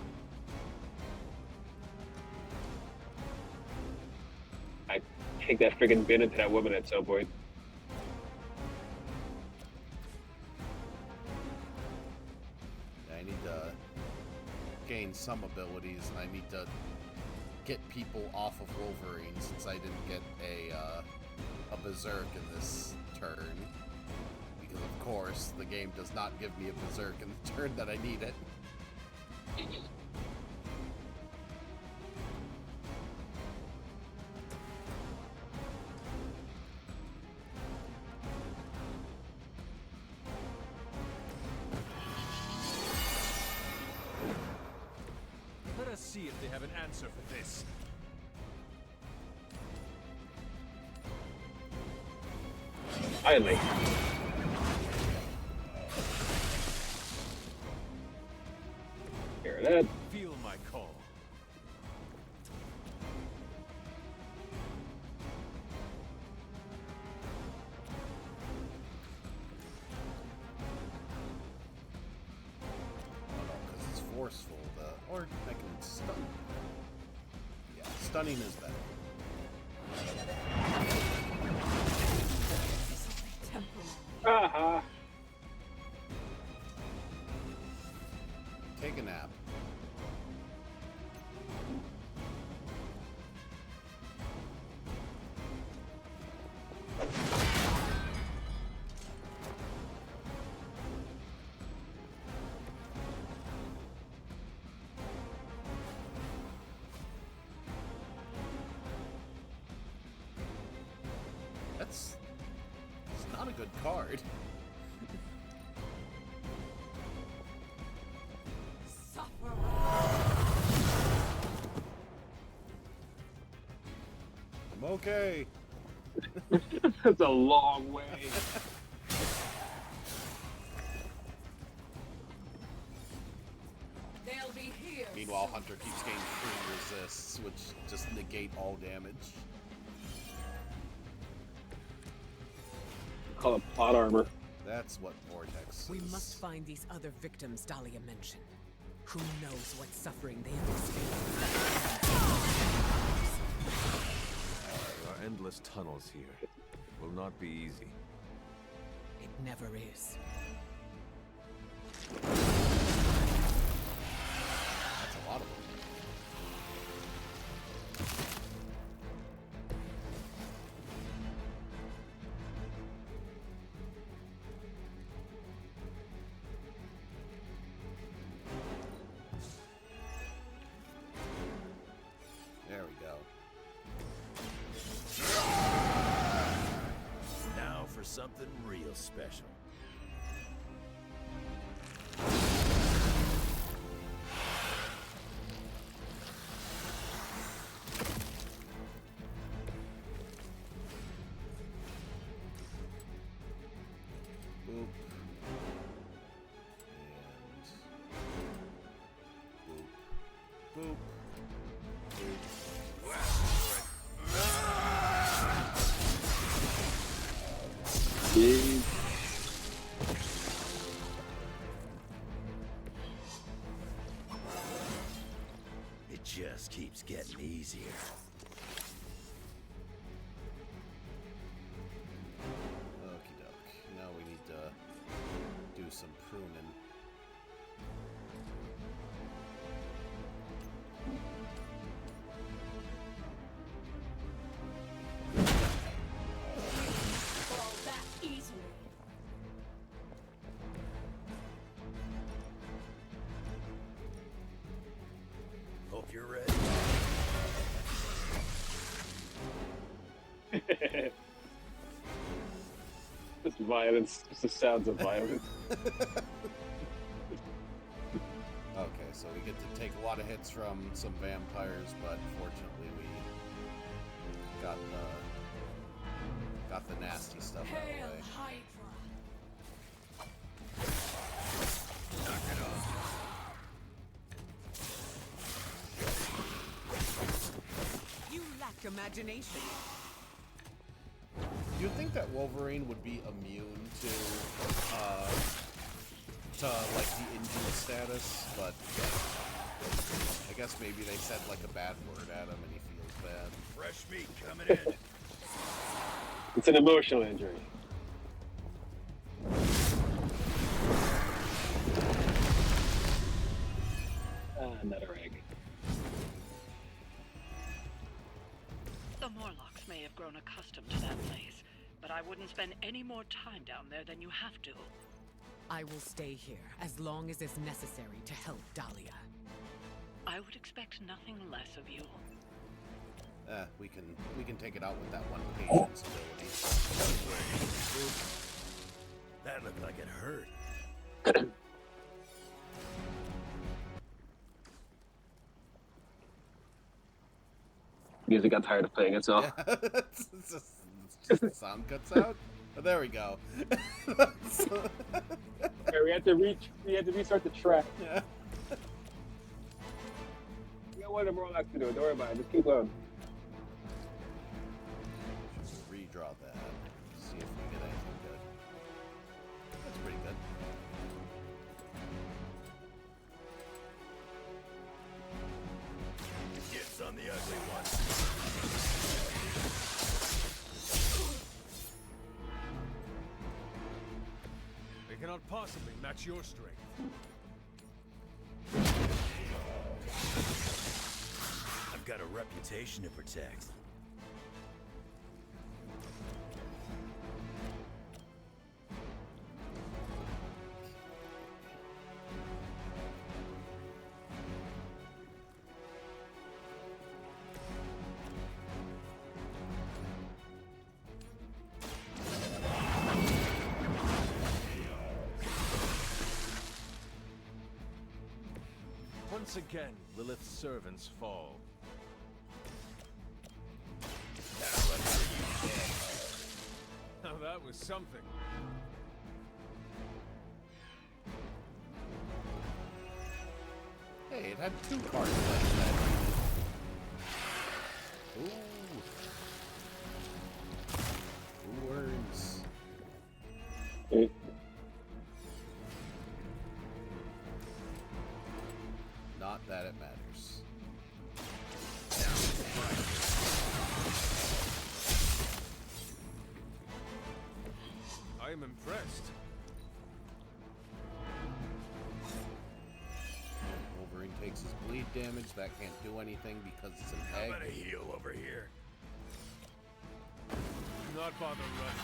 [SPEAKER 2] I take that friggin' bin into that woman at some point.
[SPEAKER 1] I need to gain some abilities, and I need to get people off of Wolverine since I didn't get a Berserk in this turn. Because of course, the game does not give me a Berserk in the turn that I need it.
[SPEAKER 3] Let us see if they have an answer for this.
[SPEAKER 2] Finally. Hear that?
[SPEAKER 3] Feel my call.
[SPEAKER 1] Oh no, because it's forceful. Or I can stun. Yeah, stunning is better.
[SPEAKER 2] Aha.
[SPEAKER 1] Take a nap. It's not a good card. I'm okay.
[SPEAKER 2] That's a long way.
[SPEAKER 13] They'll be here.
[SPEAKER 1] Meanwhile, Hunter keeps getting free resists, which just negate all damage.
[SPEAKER 2] Call it plot armor.
[SPEAKER 1] That's what Vortex is.
[SPEAKER 11] We must find these other victims Dahlia mentioned. Who knows what suffering they have experienced?
[SPEAKER 4] There are endless tunnels here. It will not be easy.
[SPEAKER 11] It never is.
[SPEAKER 1] That's a lot of them. There we go.
[SPEAKER 3] Now for something real special.
[SPEAKER 1] boop.
[SPEAKER 2] Yeah.
[SPEAKER 14] It just keeps getting easier.
[SPEAKER 1] Okie doke. Now we need to do some pruning.
[SPEAKER 13] Fall that easily.
[SPEAKER 14] Hope you're ready.
[SPEAKER 2] Just violence. Just the sounds of violence.
[SPEAKER 1] Okay, so we get to take a lot of hits from some vampires, but fortunately we got the nasty stuff out of
[SPEAKER 13] Hail
[SPEAKER 1] the way.
[SPEAKER 13] Hydra.
[SPEAKER 14] Knock it off.
[SPEAKER 11] You lack imagination.
[SPEAKER 1] You'd think that Wolverine would be immune to like the injured status, but I guess maybe they said like a bad word at him and he feels bad.
[SPEAKER 14] Fresh meat coming in.
[SPEAKER 2] It's an emotional injury. Another egg.
[SPEAKER 9] The Morlocks may have grown accustomed to that place, but I wouldn't spend any more time down there than you have to.
[SPEAKER 11] I will stay here as long as is necessary to help Dahlia.
[SPEAKER 9] I would expect nothing less of you.
[SPEAKER 1] We can take it out with that one patience ability.
[SPEAKER 14] That looked like it hurt.
[SPEAKER 2] Music got tired of playing itself.
[SPEAKER 1] Yeah. it's just the sound cuts out. Oh, there we go.
[SPEAKER 2] Okay, we had to restart the track.
[SPEAKER 1] Yeah.
[SPEAKER 2] We got one of the Morlocks to do it. Don't worry about it. Just keep going.
[SPEAKER 1] Just redraw that. See if we get anything good. That's pretty good.
[SPEAKER 14] Gets on the ugly one.
[SPEAKER 4] They cannot possibly match your strength.
[SPEAKER 14] I've got a reputation to protect.
[SPEAKER 4] Once again, Lilith's servants fall. Now that was something.
[SPEAKER 1] Hey, it had 2 cards like that. Ooh. 2 words. Not that it matters.
[SPEAKER 4] I am impressed.
[SPEAKER 1] Wolverine takes his bleed damage. That can't do anything because it's an egg.
[SPEAKER 14] I'm gonna heal over here.
[SPEAKER 4] Do not bother running.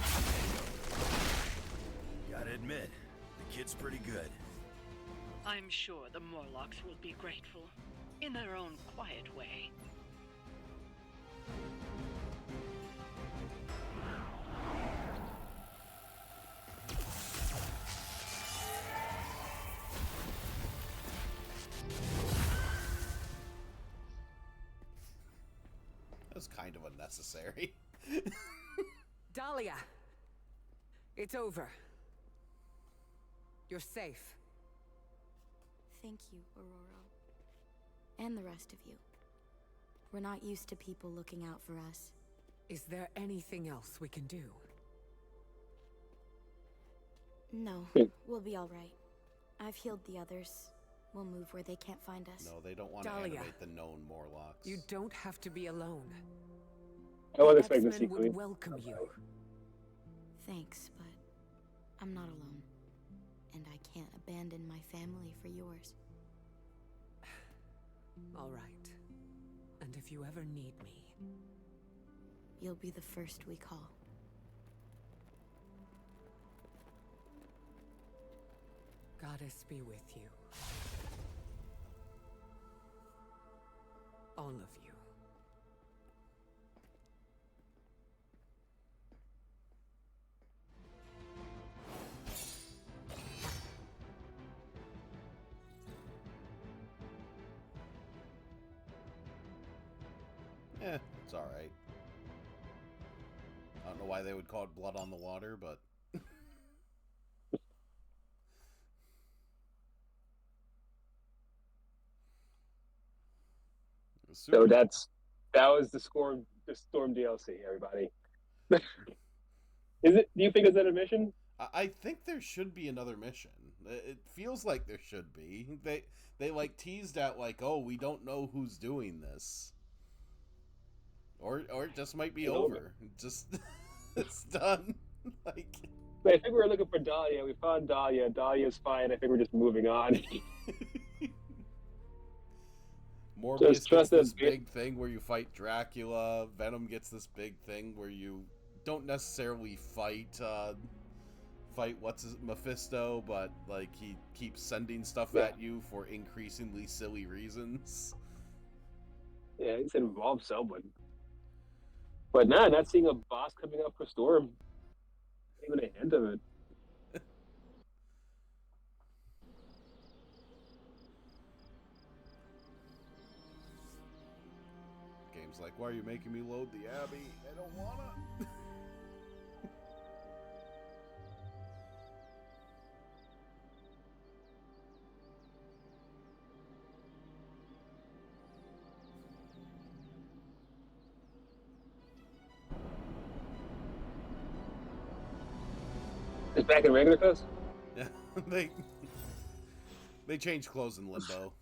[SPEAKER 14] Gotta admit, the kid's pretty good.
[SPEAKER 9] I'm sure the Morlocks will be grateful, in their own quiet way.
[SPEAKER 1] That was kind of unnecessary.
[SPEAKER 11] Dahlia! It's over. You're safe.
[SPEAKER 12] Thank you, Aurora. And the rest of you. We're not used to people looking out for us.
[SPEAKER 11] Is there anything else we can do?
[SPEAKER 12] No, we'll be all right. I've healed the others. We'll move where they can't find us.
[SPEAKER 1] No, they don't want to
[SPEAKER 11] Dahlia,
[SPEAKER 1] animate the known Morlocks.
[SPEAKER 11] You don't have to be alone.
[SPEAKER 2] I wasn't
[SPEAKER 11] The
[SPEAKER 2] expecting to see
[SPEAKER 11] X-Men would welcome you.
[SPEAKER 12] Thanks, but I'm not alone. And I can't abandon my family for yours.
[SPEAKER 11] All right. And if you ever need me,
[SPEAKER 12] you'll be the first we call.
[SPEAKER 11] Goddess be with you. All of you.
[SPEAKER 1] It's alright. I don't know why they would call it blood on the water, but...
[SPEAKER 2] So that was the Storm DLC, everybody. Is it? Do you think it's a mission?
[SPEAKER 1] I think there should be another mission. It feels like there should be. They like teased at like, oh, we don't know who's doing this, or it just might be over. Just it's done. Like,
[SPEAKER 2] I think we were looking for Dahlia. We found Dahlia. Dahlia's fine. I think we're just moving on.
[SPEAKER 1] Morbius gets this big thing where you fight Dracula. Venom gets this big thing where you don't necessarily fight Mephisto, but like he keeps sending stuff at you for increasingly silly reasons.
[SPEAKER 2] Yeah, he's involved someone. But nah, not seeing a boss coming up for Storm. Even a hint of it.
[SPEAKER 1] Game's like, why are you making me load the Abbey? I don't wanna.
[SPEAKER 2] It's back in regular clothes?
[SPEAKER 1] Yeah, they changed clothes in Limbo.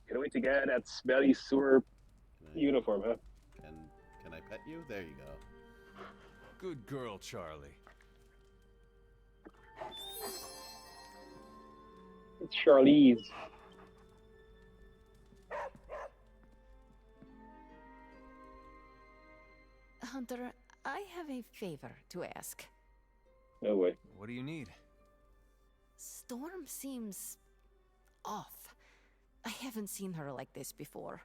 [SPEAKER 2] Can't wait to get that smelly sewer uniform, huh?
[SPEAKER 1] Can I pet you? There you go.
[SPEAKER 4] Good girl, Charlie.
[SPEAKER 2] It's Charlize.
[SPEAKER 15] Hunter, I have a favor to ask.
[SPEAKER 2] No way.
[SPEAKER 4] What do you need?
[SPEAKER 15] Storm seems off. I haven't seen her like this before.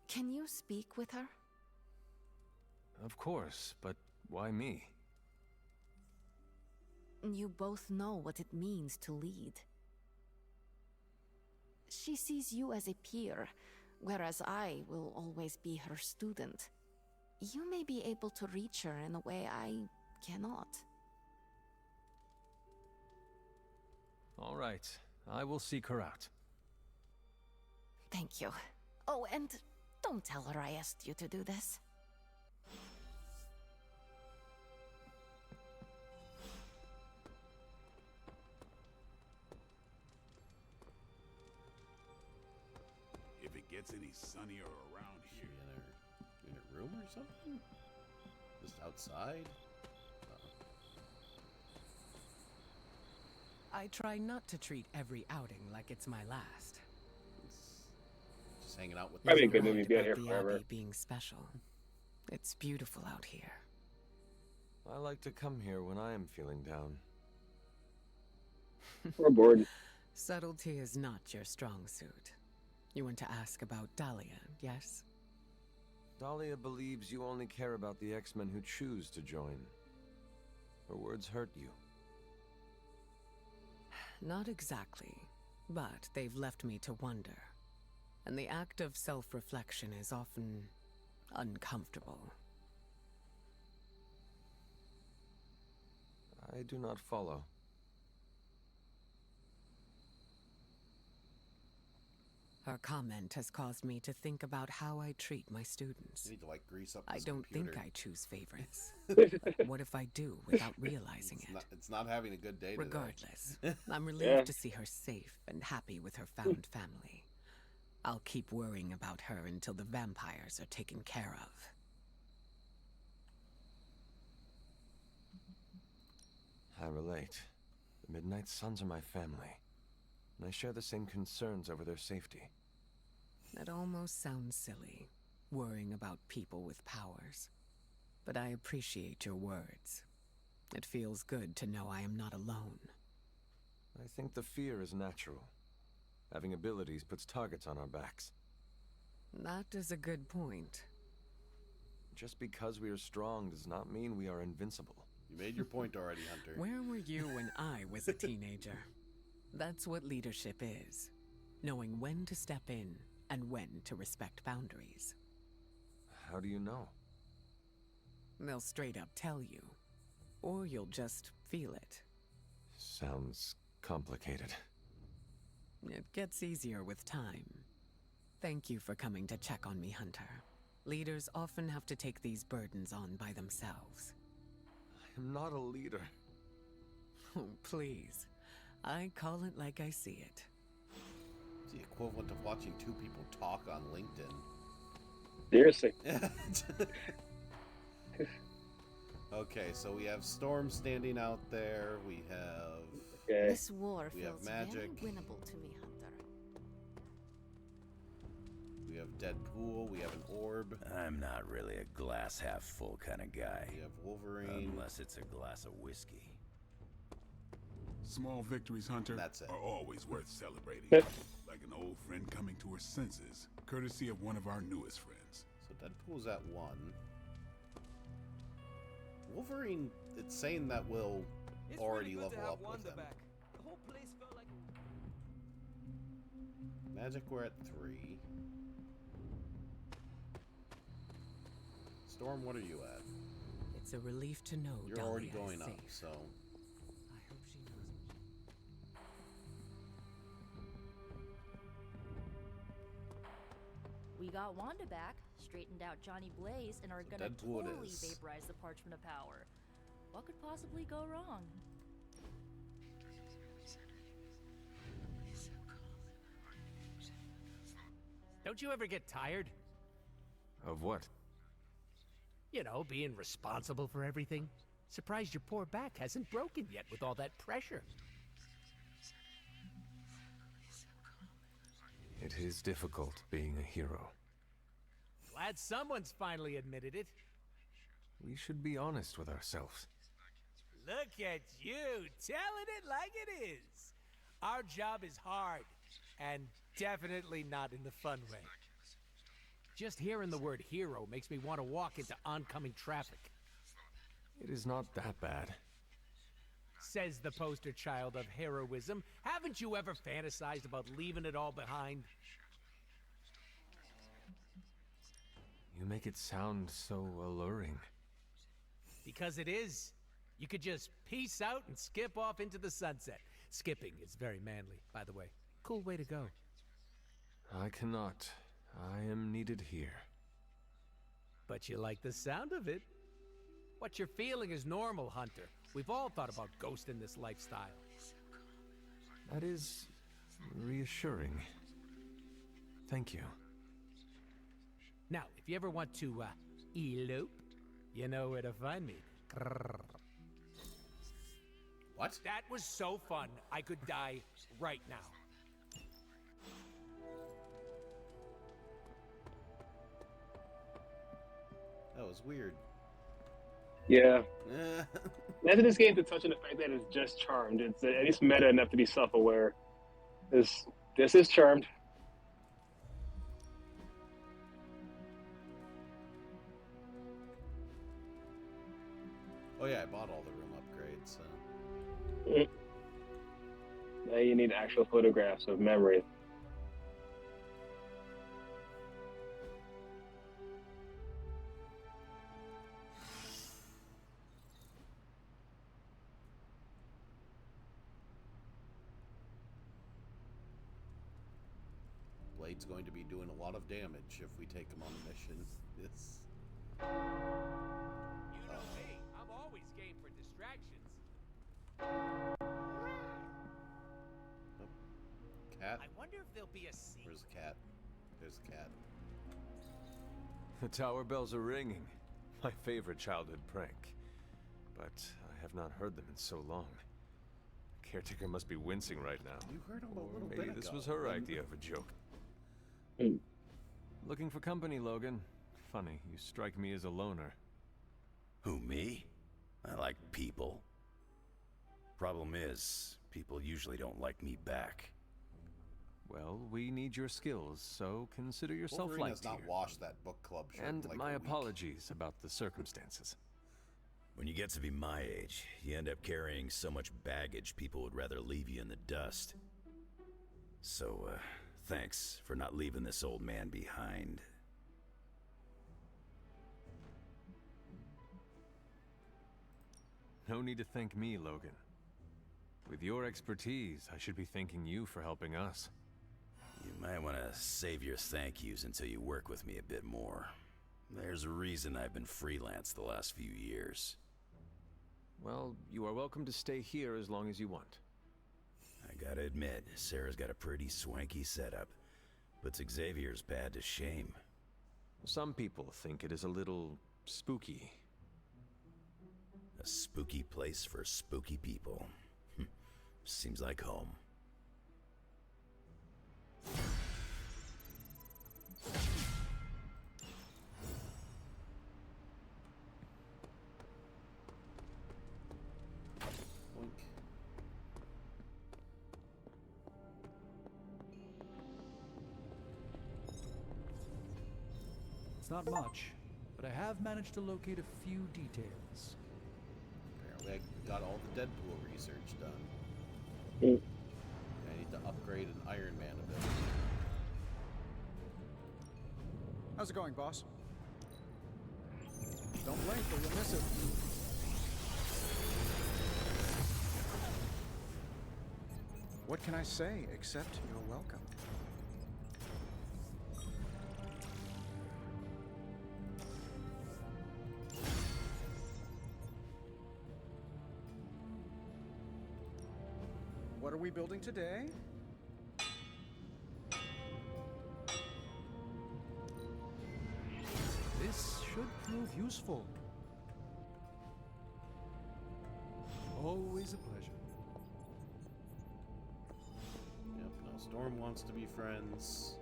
[SPEAKER 15] Can you speak with her?
[SPEAKER 4] Of course, but why me?
[SPEAKER 15] You both know what it means to lead. She sees you as a peer, whereas I will always be her student. You may be able to reach her in a way I cannot.
[SPEAKER 4] All right, I will seek her out.
[SPEAKER 15] Thank you. Oh, and don't tell her I asked you to do this.
[SPEAKER 8] If it gets any sunnier around here.
[SPEAKER 1] In her room or something? Just outside?
[SPEAKER 11] I try not to treat every outing like it's my last.
[SPEAKER 1] Just hanging out with
[SPEAKER 2] Probably a good movie to be out here
[SPEAKER 11] The
[SPEAKER 2] forever.
[SPEAKER 11] Abbey being special. It's beautiful out here.
[SPEAKER 4] I like to come here when I am feeling down.
[SPEAKER 2] We're bored.
[SPEAKER 11] Subtlety is not your strong suit. You want to ask about Dahlia, yes?
[SPEAKER 4] Dahlia believes you only care about the X-Men who choose to join. Her words hurt you.
[SPEAKER 11] Not exactly, but they've left me to wonder. And the act of self-reflection is often uncomfortable.
[SPEAKER 4] I do not follow.
[SPEAKER 11] Her comment has caused me to think about how I treat my students.
[SPEAKER 1] You need to like grease up
[SPEAKER 11] I
[SPEAKER 1] this
[SPEAKER 11] don't
[SPEAKER 1] computer.
[SPEAKER 11] think I choose favorites. But what if I do without realizing it?
[SPEAKER 1] It's not having a good day today.
[SPEAKER 11] Regardless, I'm relieved to see her safe and happy with her found family. I'll keep worrying about her until the vampires are taken care of.
[SPEAKER 4] I relate. The Midnight Suns are my family, and I share the same concerns over their safety.
[SPEAKER 11] That almost sounds silly, worrying about people with powers. But I appreciate your words. It feels good to know I am not alone.
[SPEAKER 4] I think the fear is natural. Having abilities puts targets on our backs.
[SPEAKER 11] That is a good point.
[SPEAKER 4] Just because we are strong does not mean we are invincible.
[SPEAKER 1] You made your point already, Hunter.
[SPEAKER 11] Where were you when I was a teenager? That's what leadership is. Knowing when to step in and when to respect boundaries.
[SPEAKER 4] How do you know?
[SPEAKER 11] They'll straight up tell you. Or you'll just feel it.
[SPEAKER 4] Sounds complicated.
[SPEAKER 11] It gets easier with time. Thank you for coming to check on me, Hunter. Leaders often have to take these burdens on by themselves.
[SPEAKER 4] I am not a leader.
[SPEAKER 11] Oh, please. I call it like I see it.
[SPEAKER 1] It's the equivalent of watching two people talk on LinkedIn.
[SPEAKER 2] Seriously.
[SPEAKER 1] Okay, so we have Storm standing out there. We have...
[SPEAKER 2] Okay.
[SPEAKER 15] This war
[SPEAKER 1] We
[SPEAKER 15] feels
[SPEAKER 1] have magic.
[SPEAKER 15] very winnable to me, Hunter.
[SPEAKER 1] We have Deadpool. We have an orb.
[SPEAKER 14] I'm not really a glass half full kind of guy.
[SPEAKER 1] We have Wolverine.
[SPEAKER 14] Unless it's a glass of whiskey.
[SPEAKER 8] Small victories, Hunter,
[SPEAKER 1] That's it.
[SPEAKER 8] are always worth celebrating. Like an old friend coming to her senses, courtesy of one of our newest friends.
[SPEAKER 1] So Deadpool's at 1. Wolverine, it's saying that we'll already level up with him.
[SPEAKER 5] Back. The whole place felt like...
[SPEAKER 1] Magic, we're at 3. Storm, what are you at?
[SPEAKER 11] It's a relief to know
[SPEAKER 1] You're
[SPEAKER 11] Dahlia
[SPEAKER 1] already
[SPEAKER 11] is
[SPEAKER 1] going up,
[SPEAKER 11] safe.
[SPEAKER 1] so...
[SPEAKER 11] I hope she knows.
[SPEAKER 6] We got Wanda back, straightened out Johnny Blaze, and are gonna
[SPEAKER 1] Deadpool it
[SPEAKER 6] totally
[SPEAKER 1] is.
[SPEAKER 6] vaporize the Parchment of Power. What could possibly go wrong?
[SPEAKER 16] Don't you ever get tired?
[SPEAKER 4] Of what?
[SPEAKER 16] You know, being responsible for everything. Surprised your poor back hasn't broken yet with all that pressure.
[SPEAKER 4] It is difficult being a hero.
[SPEAKER 16] Glad someone's finally admitted it.
[SPEAKER 4] We should be honest with ourselves.
[SPEAKER 16] Look at you, telling it like it is. Our job is hard, and definitely not in the fun way. Just hearing the word hero makes me want to walk into oncoming traffic.
[SPEAKER 4] It is not that bad.
[SPEAKER 16] Says the poster child of heroism. Haven't you ever fantasized about leaving it all behind?
[SPEAKER 4] You make it sound so alluring.
[SPEAKER 16] Because it is. You could just peace out and skip off into the sunset. Skipping is very manly, by the way. Cool way to go.
[SPEAKER 4] I cannot. I am needed here.
[SPEAKER 16] But you like the sound of it. What you're feeling is normal, Hunter. We've all thought about ghosting this lifestyle.
[SPEAKER 4] That is reassuring. Thank you.
[SPEAKER 16] Now, if you ever want to, elope, you know where to find me.
[SPEAKER 1] What?
[SPEAKER 16] That was so fun, I could die right now.
[SPEAKER 1] That was weird.
[SPEAKER 2] Yeah. Imagine this game to touch on the fact that it's just Charmed. It's at least meta enough to be self-aware. This is Charmed.
[SPEAKER 1] Oh yeah, I bought all the room upgrades, so...
[SPEAKER 2] Now you need actual photographs of memory.
[SPEAKER 1] Knight's going to be doing a lot of damage if we take him on a mission. It's...
[SPEAKER 16] You know me, I'm always game for distractions.
[SPEAKER 1] Oh. Cat?
[SPEAKER 16] I wonder if there'll be a scene.
[SPEAKER 1] Where's the cat? There's the cat.
[SPEAKER 4] The tower bells are ringing. My favorite childhood prank. But I have not heard them in so long. The caretaker must be wincing right now.
[SPEAKER 1] You heard him a little
[SPEAKER 4] Maybe
[SPEAKER 1] bit
[SPEAKER 4] this
[SPEAKER 1] ago.
[SPEAKER 4] was her idea of a joke. Looking for company, Logan. Funny, you strike me as a loner.
[SPEAKER 14] Who, me? I like people. Problem is, people usually don't like me back.
[SPEAKER 4] Well, we need your skills, so consider yourself
[SPEAKER 1] Wolverine
[SPEAKER 4] liked
[SPEAKER 1] has not
[SPEAKER 4] here.
[SPEAKER 1] washed that book club shirt
[SPEAKER 4] And
[SPEAKER 1] in like
[SPEAKER 4] my
[SPEAKER 1] a week.
[SPEAKER 4] apologies about the circumstances.
[SPEAKER 14] When you get to be my age, you end up carrying so much baggage people would rather leave you in the dust. So, thanks for not leaving this old man behind.
[SPEAKER 4] No need to thank me, Logan. With your expertise, I should be thanking you for helping us.
[SPEAKER 14] You might want to save your thank yous until you work with me a bit more. There's a reason I've been freelance the last few years.
[SPEAKER 4] Well, you are welcome to stay here as long as you want.
[SPEAKER 14] I gotta admit, Sarah's got a pretty swanky setup. Puts Xavier's bad to shame.
[SPEAKER 4] Some people think it is a little spooky.
[SPEAKER 14] A spooky place for spooky people. Seems like home.
[SPEAKER 10] It's not much, but I have managed to locate a few details.
[SPEAKER 1] Apparently I got all the Deadpool research done. I need to upgrade an Iron Man ability.
[SPEAKER 17] How's it going, boss? Don't blink or you'll miss it. What can I say except you're welcome? What are we building today?
[SPEAKER 10] This should prove useful. Always a pleasure.
[SPEAKER 1] Yep, now Storm wants to be friends.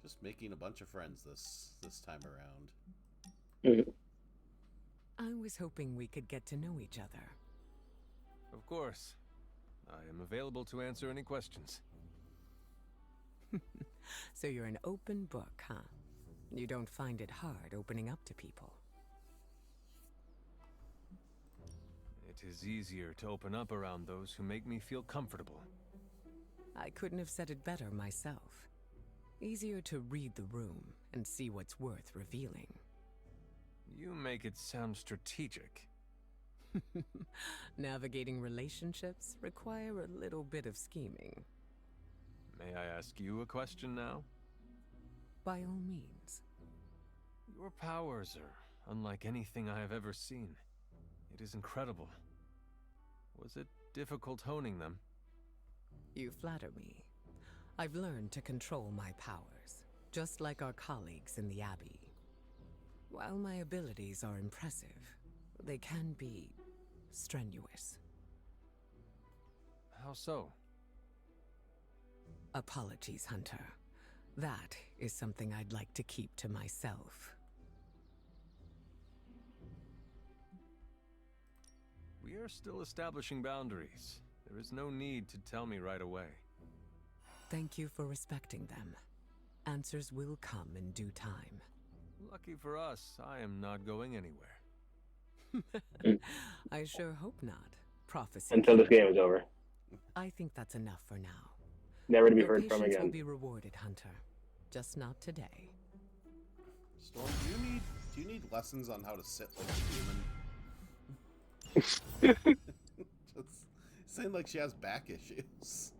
[SPEAKER 1] Just making a bunch of friends this time around.
[SPEAKER 11] I was hoping we could get to know each other.
[SPEAKER 4] Of course. I am available to answer any questions.
[SPEAKER 11] So you're an open book, huh? You don't find it hard opening up to people.
[SPEAKER 4] It is easier to open up around those who make me feel comfortable.
[SPEAKER 11] I couldn't have said it better myself. Easier to read the room and see what's worth revealing.
[SPEAKER 4] You make it sound strategic.
[SPEAKER 11] Navigating relationships require a little bit of scheming.
[SPEAKER 4] May I ask you a question now?
[SPEAKER 11] By all means.
[SPEAKER 4] Your powers are unlike anything I have ever seen. It is incredible. Was it difficult honing them?
[SPEAKER 11] You flatter me. I've learned to control my powers, just like our colleagues in the Abbey. While my abilities are impressive, they can be strenuous.
[SPEAKER 4] How so?
[SPEAKER 11] Apologies, Hunter. That is something I'd like to keep to myself.
[SPEAKER 4] We are still establishing boundaries. There is no need to tell me right away.
[SPEAKER 11] Thank you for respecting them. Answers will come in due time.
[SPEAKER 4] Lucky for us, I am not going anywhere.
[SPEAKER 11] I sure hope not. Prophecy.
[SPEAKER 2] Until this game is over.
[SPEAKER 11] I think that's enough for now.
[SPEAKER 2] Never to be
[SPEAKER 11] Your
[SPEAKER 2] heard from
[SPEAKER 11] patience
[SPEAKER 2] again.
[SPEAKER 11] will be rewarded, Hunter. Just not today.
[SPEAKER 1] Storm, do you need lessons on how to sit like a human? Just Saying like she has back issues.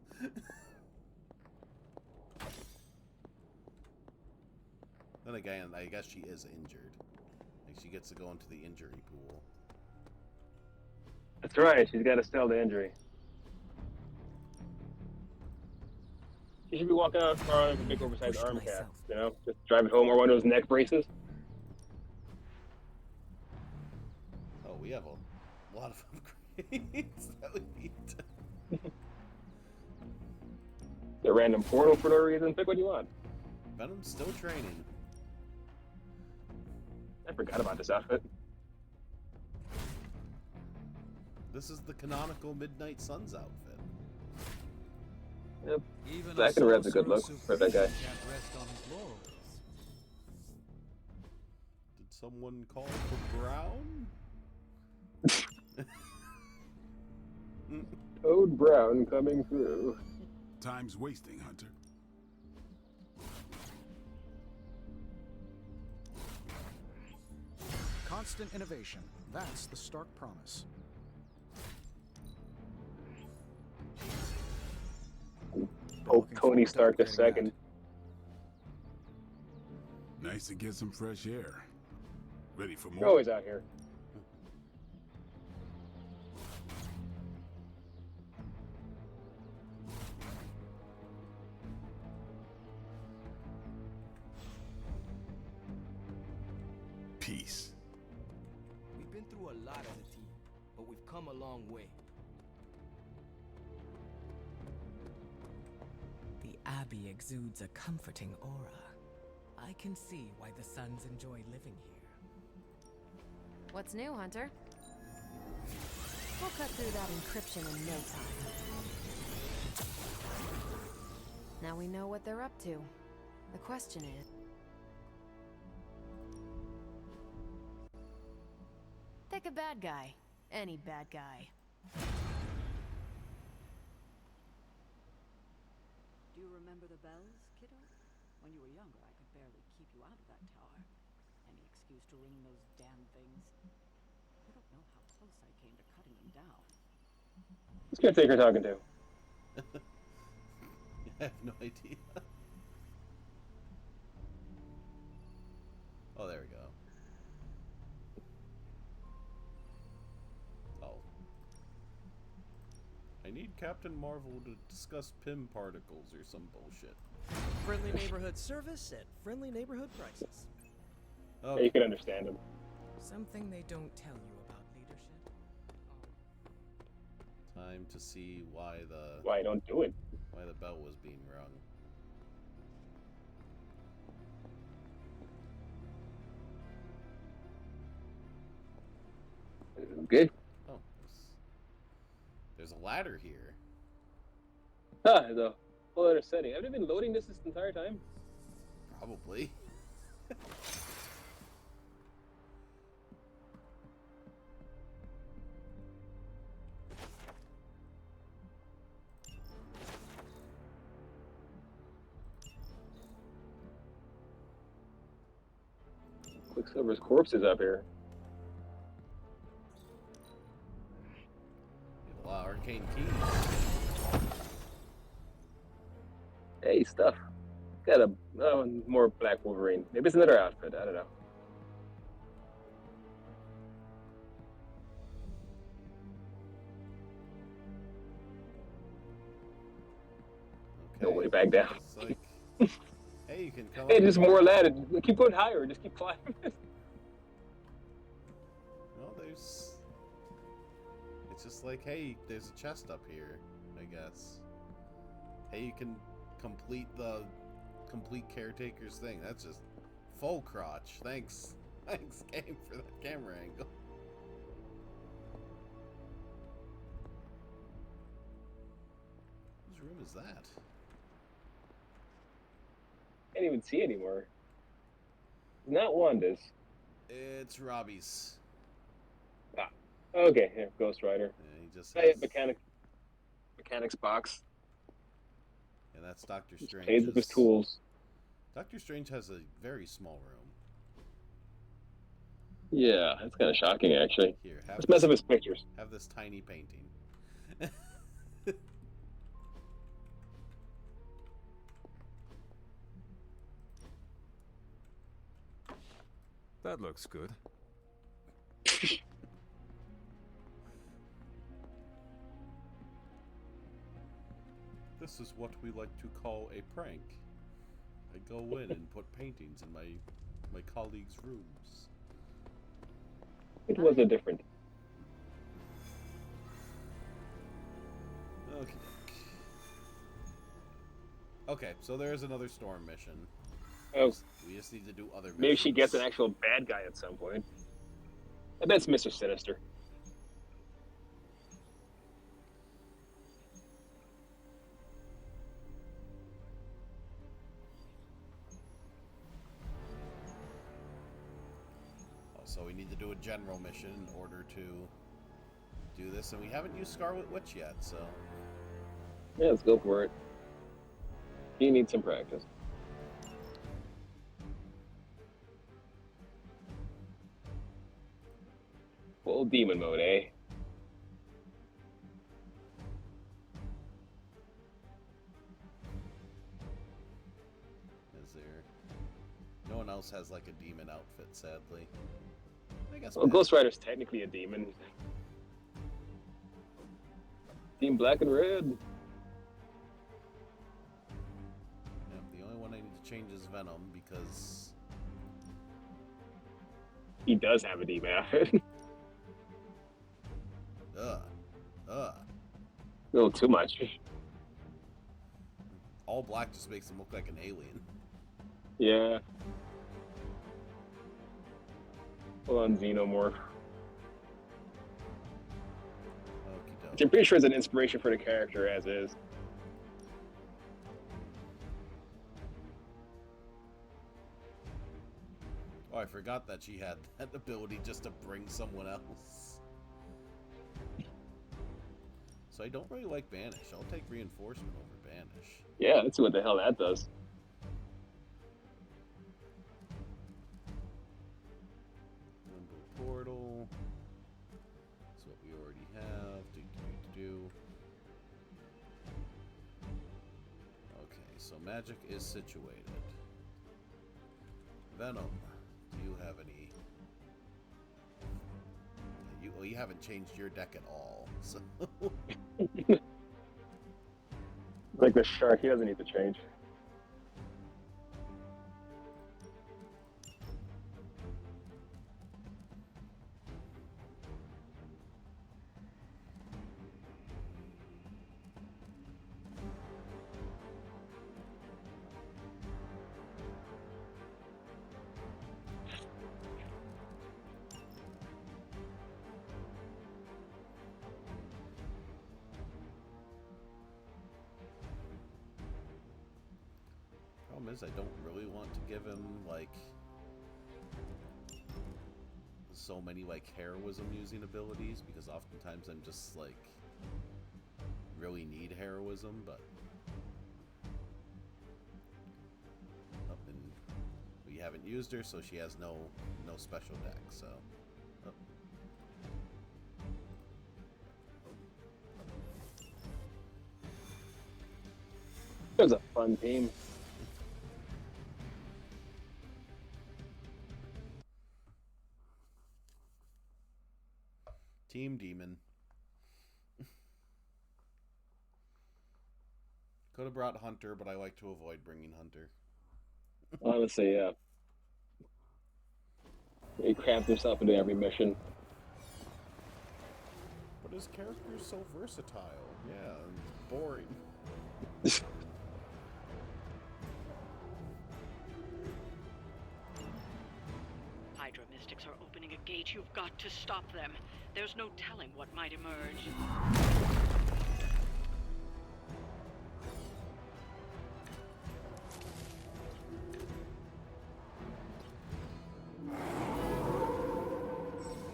[SPEAKER 1] Then again, I guess she is injured. Like she gets to go into the injury pool.
[SPEAKER 2] That's right. She's got to sell the injury. She should be walking out around with a big oversized arm cast. You know, just drive it home or one of those neck braces.
[SPEAKER 1] Oh, we have a lot of upgrades that we need.
[SPEAKER 2] A random portal for no reason. Pick what you want.
[SPEAKER 1] Venom's still training.
[SPEAKER 2] I forgot about this outfit.
[SPEAKER 1] This is the canonical Midnight Suns outfit.
[SPEAKER 2] Yep. Black and red's a good look for that guy.
[SPEAKER 1] Did someone call for Brown?
[SPEAKER 2] Toad Brown coming through.
[SPEAKER 8] Time's wasting, Hunter.
[SPEAKER 17] Constant innovation. That's the stark promise.
[SPEAKER 2] Oh, Tony Stark the second.
[SPEAKER 8] Nice to get some fresh air. Ready for more?
[SPEAKER 2] You're always out here.
[SPEAKER 8] Peace.
[SPEAKER 5] We've been through a lot as a team, but we've come a long way.
[SPEAKER 11] The Abbey exudes a comforting aura. I can see why the Suns enjoy living here.
[SPEAKER 18] What's new, Hunter? We'll cut through that encryption in no time. Now we know what they're up to. The question is... pick a bad guy. Any bad guy.
[SPEAKER 9] Do you remember the bells, kiddo? When you were younger, I could barely keep you out of that tower. Any excuse to ring those damn things. You don't know how close I came to cutting them down.
[SPEAKER 2] Who's Caretaker talking to?
[SPEAKER 1] I have no idea. Oh, there we go. Oh. I need Captain Marvel to discuss PIM particles or some bullshit.
[SPEAKER 19] Friendly neighborhood service at friendly neighborhood prices.
[SPEAKER 1] Oh,
[SPEAKER 2] yeah, you can understand him.
[SPEAKER 11] Something they don't tell you about leadership.
[SPEAKER 1] time to see why
[SPEAKER 2] you don't do it.
[SPEAKER 1] Why the bell was being rung.
[SPEAKER 2] Good.
[SPEAKER 1] Oh, there's a ladder here.
[SPEAKER 2] Ah, the whole other setting. Have they been loading this entire time?
[SPEAKER 1] Probably.
[SPEAKER 2] Quicksilver's corpse is up here.
[SPEAKER 1] A lot of arcane keys.
[SPEAKER 2] Hey, stuff. Got a more Black Wolverine. Maybe it's another outfit. I don't know. No way back down.
[SPEAKER 1] It's like, hey, you can come.
[SPEAKER 2] Hey, just more ladder. Keep going higher. Just keep climbing.
[SPEAKER 1] No, there's. It's just like, hey, there's a chest up here. I guess. Hey, you can complete Caretaker's thing. That's just full crotch. Thanks, game, for that camera angle. Whose room is that?
[SPEAKER 2] Can't even see anymore. Not Wanda's.
[SPEAKER 1] It's Robbie's.
[SPEAKER 2] Ah, okay. Here, Ghost Rider.
[SPEAKER 1] Yeah, he just
[SPEAKER 2] Hey,
[SPEAKER 1] has...
[SPEAKER 2] mechanic's box.
[SPEAKER 1] And that's Doctor Strange.
[SPEAKER 2] Paid with his tools.
[SPEAKER 1] Doctor Strange has a very small room.
[SPEAKER 2] Yeah, that's kind of shocking, actually.
[SPEAKER 1] Here,
[SPEAKER 2] let's mess up his pictures.
[SPEAKER 1] Have this tiny painting.
[SPEAKER 4] That looks good.
[SPEAKER 1] This is what we like to call a prank. I go in and put paintings in my colleagues' rooms.
[SPEAKER 2] It was a different.
[SPEAKER 1] Okay, so there's another storm mission.
[SPEAKER 2] Oh,
[SPEAKER 1] we just need to do other missions.
[SPEAKER 2] Maybe she gets an actual bad guy at some point. I bet it's Mr. Sinister.
[SPEAKER 1] So we need to do a general mission in order to do this, and we haven't used Scarlet Witch yet, so...
[SPEAKER 2] Yeah, let's go for it. He needs some practice. Full demon mode, eh?
[SPEAKER 1] Is there... No one else has, like, a demon outfit, sadly. I guess...
[SPEAKER 2] Well, Ghost Rider's technically a demon. Team Black and Red.
[SPEAKER 1] Yeah, the only one I need to change is Venom, because...
[SPEAKER 2] He does have a demon outfit.
[SPEAKER 1] A
[SPEAKER 2] little too much.
[SPEAKER 1] All black just makes him look like an alien.
[SPEAKER 2] Yeah. Full on Xenomorph. Which I'm pretty sure is an inspiration for the character as is.
[SPEAKER 1] Oh, I forgot that she had that ability just to bring someone else. So I don't really like Banish. I'll take Reinforcement over Banish.
[SPEAKER 2] Yeah, let's see what the hell that does.
[SPEAKER 1] Limbo Portal. That's what we already have. Okay, so magic is situated. Venom. Do you have any... You haven't changed your deck at all, so...
[SPEAKER 2] Like the shark, he doesn't need to change.
[SPEAKER 1] Problem is, I don't really want to give him, like, so many, like, heroism using abilities, because oftentimes I'm just, like, really need heroism, but... Oh, and we haven't used her, so she has no special deck, so... Oh.
[SPEAKER 2] It was a fun team.
[SPEAKER 1] Team Demon. Could have brought Hunter, but I like to avoid bringing Hunter.
[SPEAKER 2] Honestly, yeah. He cramps himself into every mission.
[SPEAKER 1] But his character's so versatile. Yeah, it's boring.
[SPEAKER 20] Hydra mystics are opening a gate. You've got to stop them. There's no telling what might emerge.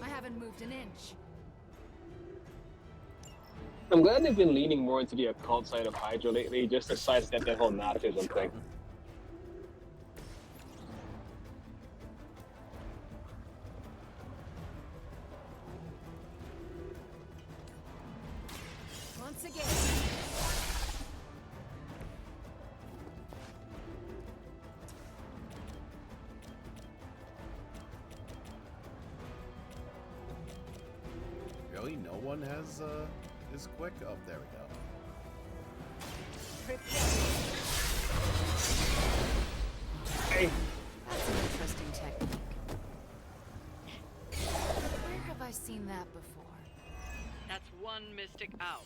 [SPEAKER 6] I haven't moved an inch.
[SPEAKER 2] I'm glad they've been leaning more into the occult side of Hydra lately, just to sidestep that whole Nazism thing.
[SPEAKER 6] Once again.
[SPEAKER 1] Really? No one has is quick? Oh, there we go.
[SPEAKER 2] Hey.
[SPEAKER 7] That's an interesting technique. Where have I seen that before?
[SPEAKER 20] That's one mystic out.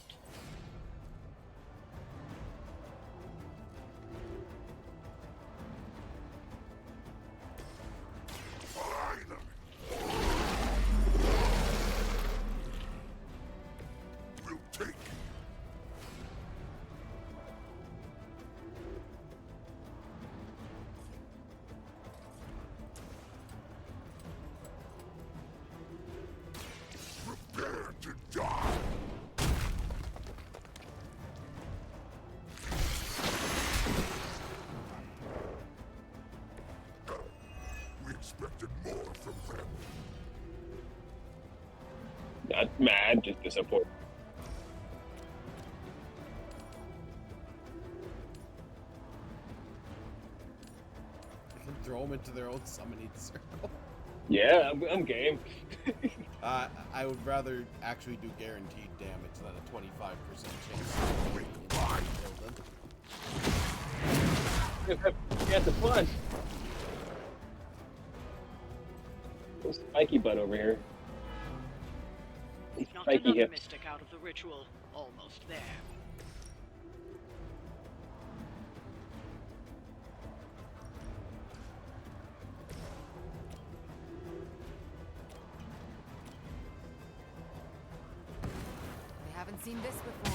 [SPEAKER 8] We'll take. Prepare to die. We expected more from them.
[SPEAKER 2] Not mad, just disappointed.
[SPEAKER 1] I can throw them into their own summoning circle.
[SPEAKER 2] Yeah, I'm game.
[SPEAKER 1] I would rather actually do guaranteed damage than a 25% chance to kill them.
[SPEAKER 2] You have to punch. Where's Spiky Butt over here?
[SPEAKER 20] We've knocked
[SPEAKER 2] Spiky
[SPEAKER 20] another
[SPEAKER 2] hips.
[SPEAKER 20] mystic out of the ritual. Almost there.
[SPEAKER 7] We haven't seen this before.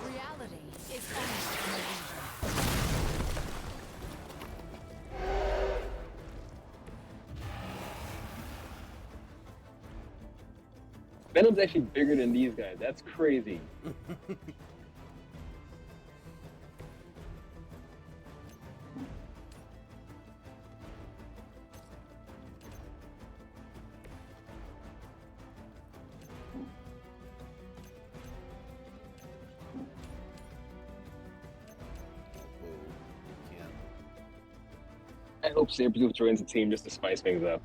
[SPEAKER 7] Reality is almost an illusion.
[SPEAKER 2] Venom's actually bigger than these guys. That's crazy. I hope Sabretooth joins the team just to spice things up.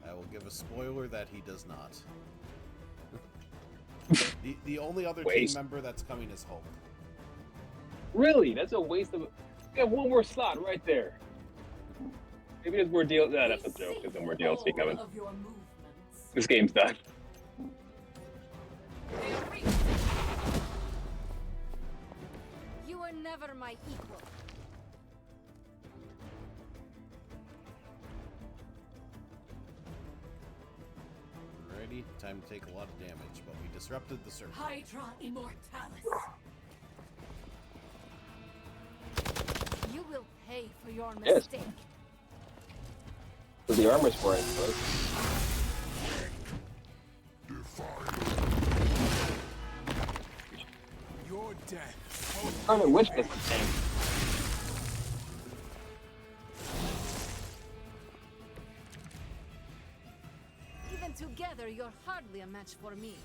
[SPEAKER 1] I will give a spoiler that he does not. the only other team
[SPEAKER 2] Waste.
[SPEAKER 1] member that's coming is Hulk.
[SPEAKER 2] Really? That's a waste of. We have one more slot right there. Maybe there's more DLC. No, that's a joke. There's no more DLC coming. This game's done.
[SPEAKER 12] You were never my equal.
[SPEAKER 1] Alrighty, time to take a lot of damage, but we disrupted the circle.
[SPEAKER 13] Hydra Immortalis.
[SPEAKER 12] You will pay for your
[SPEAKER 2] Yes.
[SPEAKER 12] mistake.
[SPEAKER 2] So the armor's for it, but
[SPEAKER 8] Your death.
[SPEAKER 2] Carmen Witch does the same.
[SPEAKER 12] Even together, you're hardly a match for me.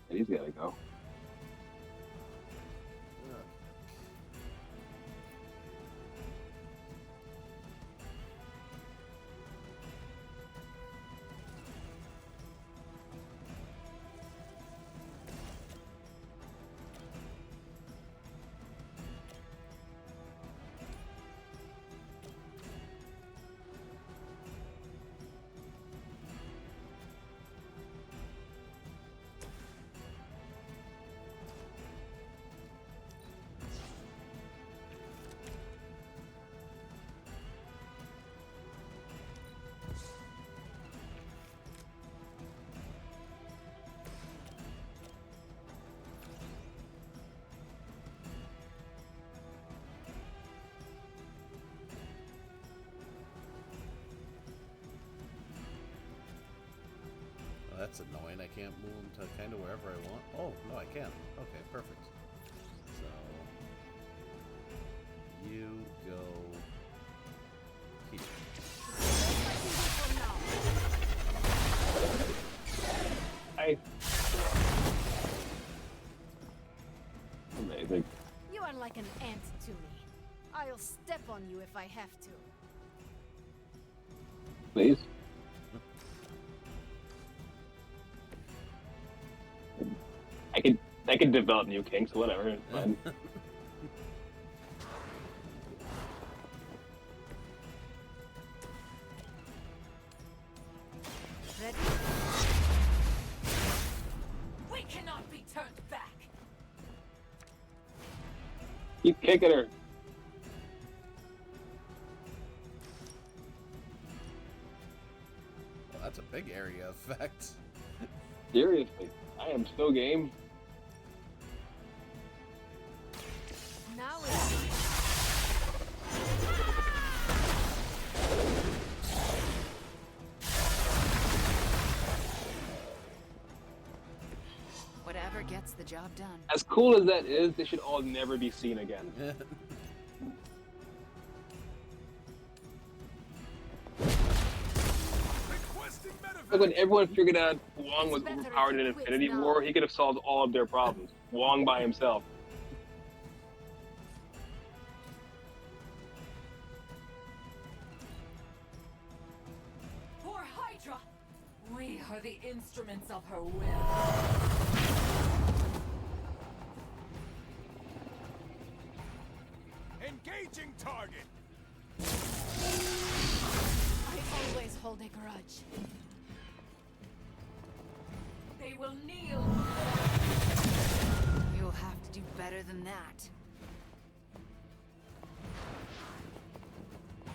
[SPEAKER 2] He's gotta go.
[SPEAKER 1] that's annoying. I can't move them to kind of wherever I want. Oh, no, I can. Okay, perfect. So, you go here.
[SPEAKER 2] Amazing.
[SPEAKER 18] You are like an ant to me. I'll step on you if I have to.
[SPEAKER 2] Please. I could develop new kinks, whatever. It's fine.
[SPEAKER 18] Ready?
[SPEAKER 13] We cannot be turned back.
[SPEAKER 2] Keep kicking her.
[SPEAKER 1] Well, that's a big area effect.
[SPEAKER 2] Seriously, I am so game.
[SPEAKER 18] Now it's
[SPEAKER 7] Whatever gets the job done.
[SPEAKER 2] As cool as that is, they should all never be seen again. Like when everyone figured out Wong was overpowered in Infinity War, he could have solved all of their problems. Wong by himself.
[SPEAKER 13] For Hydra, we are the instruments of her will.
[SPEAKER 16] Engaging target.
[SPEAKER 18] I always hold a grudge.
[SPEAKER 13] They will kneel.
[SPEAKER 7] You'll have to do better than that.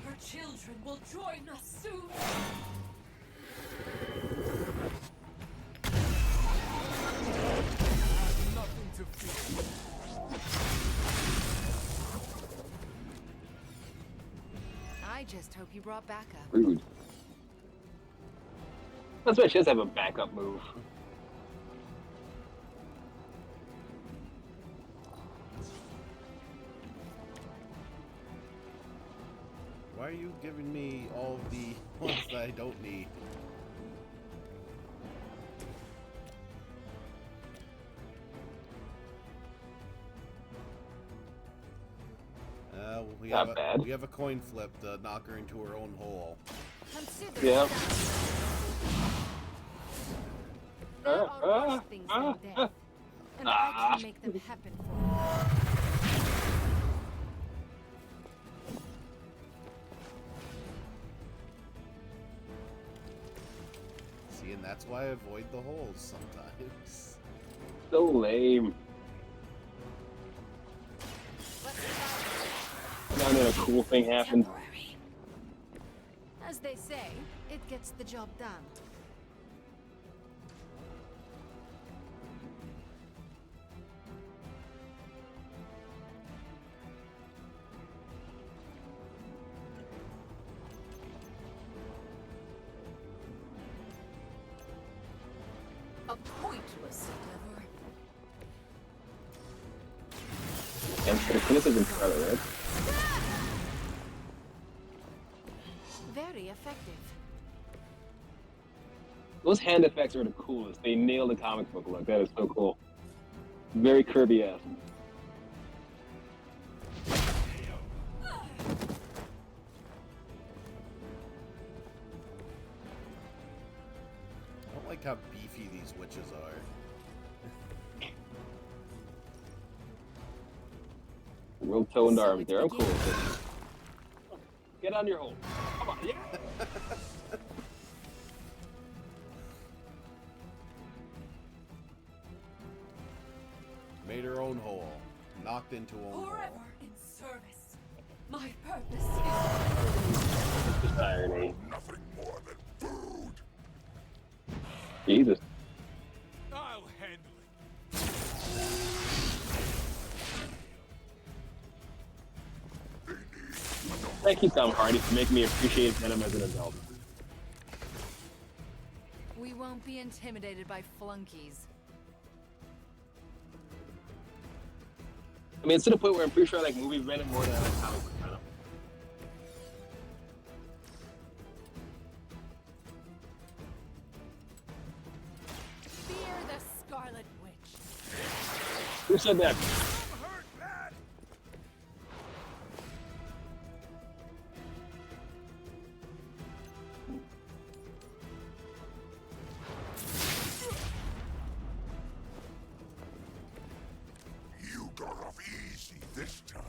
[SPEAKER 13] Her children will join us soon.
[SPEAKER 16] Nothing to fear.
[SPEAKER 7] I just hope you brought backup.
[SPEAKER 2] Rude. That's why she does have a backup move.
[SPEAKER 1] Why are you giving me all of the ones that I don't need? We have a coin flip to knock her into her own hole.
[SPEAKER 18] Consider
[SPEAKER 2] Yeah.
[SPEAKER 18] There are worse things than death, and I can make them happen for you.
[SPEAKER 1] See, and that's why I avoid the holes sometimes.
[SPEAKER 2] So lame. Now that a cool thing happened.
[SPEAKER 18] As they say, it gets the job done.
[SPEAKER 13] A pointless endeavor.
[SPEAKER 2] And this is incredible, right?
[SPEAKER 18] Very effective.
[SPEAKER 2] Those hand effects are the coolest. They nail the comic book look. That is so cool. Very Kirby-esque.
[SPEAKER 1] I don't like how beefy these witches are.
[SPEAKER 2] Real toned arms there. I'm cool with it. Get on your hole. Come on, yeah.
[SPEAKER 1] Made her own hole. Knocked into her own hole.
[SPEAKER 13] Forever in service. My purpose is
[SPEAKER 2] It's just irony.
[SPEAKER 8] Nothing more than food.
[SPEAKER 2] Jesus.
[SPEAKER 16] I'll handle it.
[SPEAKER 2] Thank you, Tom Hardy, for making me appreciate Venom as an adult.
[SPEAKER 18] We
[SPEAKER 7] won't be intimidated by flunkies.
[SPEAKER 2] I mean, it's to the point where I'm pretty sure like movies read it more than like comic book kind of.
[SPEAKER 18] Fear the Scarlet Witch.
[SPEAKER 2] Who said that?
[SPEAKER 8] You got off easy this time.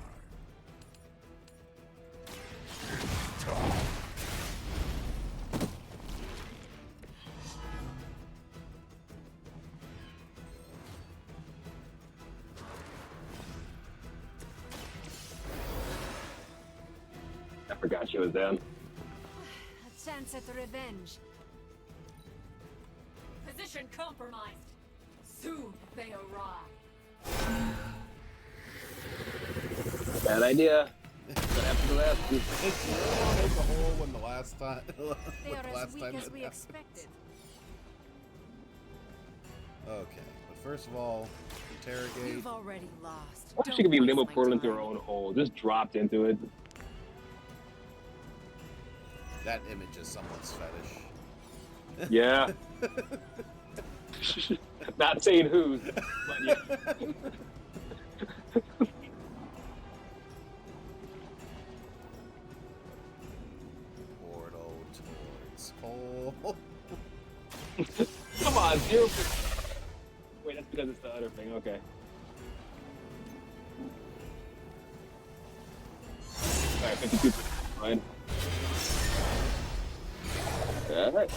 [SPEAKER 2] I forgot she was down.
[SPEAKER 18] A chance at revenge.
[SPEAKER 13] Position compromised. Soon they arrive.
[SPEAKER 2] Bad idea. What happened to the last one?
[SPEAKER 1] It's more make a hole when the last time.
[SPEAKER 18] They are
[SPEAKER 1] the
[SPEAKER 18] as
[SPEAKER 1] last
[SPEAKER 18] weak
[SPEAKER 1] time
[SPEAKER 18] as
[SPEAKER 1] it
[SPEAKER 18] we
[SPEAKER 1] happened.
[SPEAKER 18] expected.
[SPEAKER 1] Okay, but first of all, interrogate.
[SPEAKER 18] You've already lost.
[SPEAKER 2] What if she could be limo portal into her own hole? Just dropped into it.
[SPEAKER 1] That image is someone's fetish.
[SPEAKER 2] Yeah. Not saying whose, but yeah.
[SPEAKER 1] Portal towards Cole.
[SPEAKER 2] Come on, 0%. Wait, that's because it's the other thing. Okay. Alright, 52%. Fine. Alright.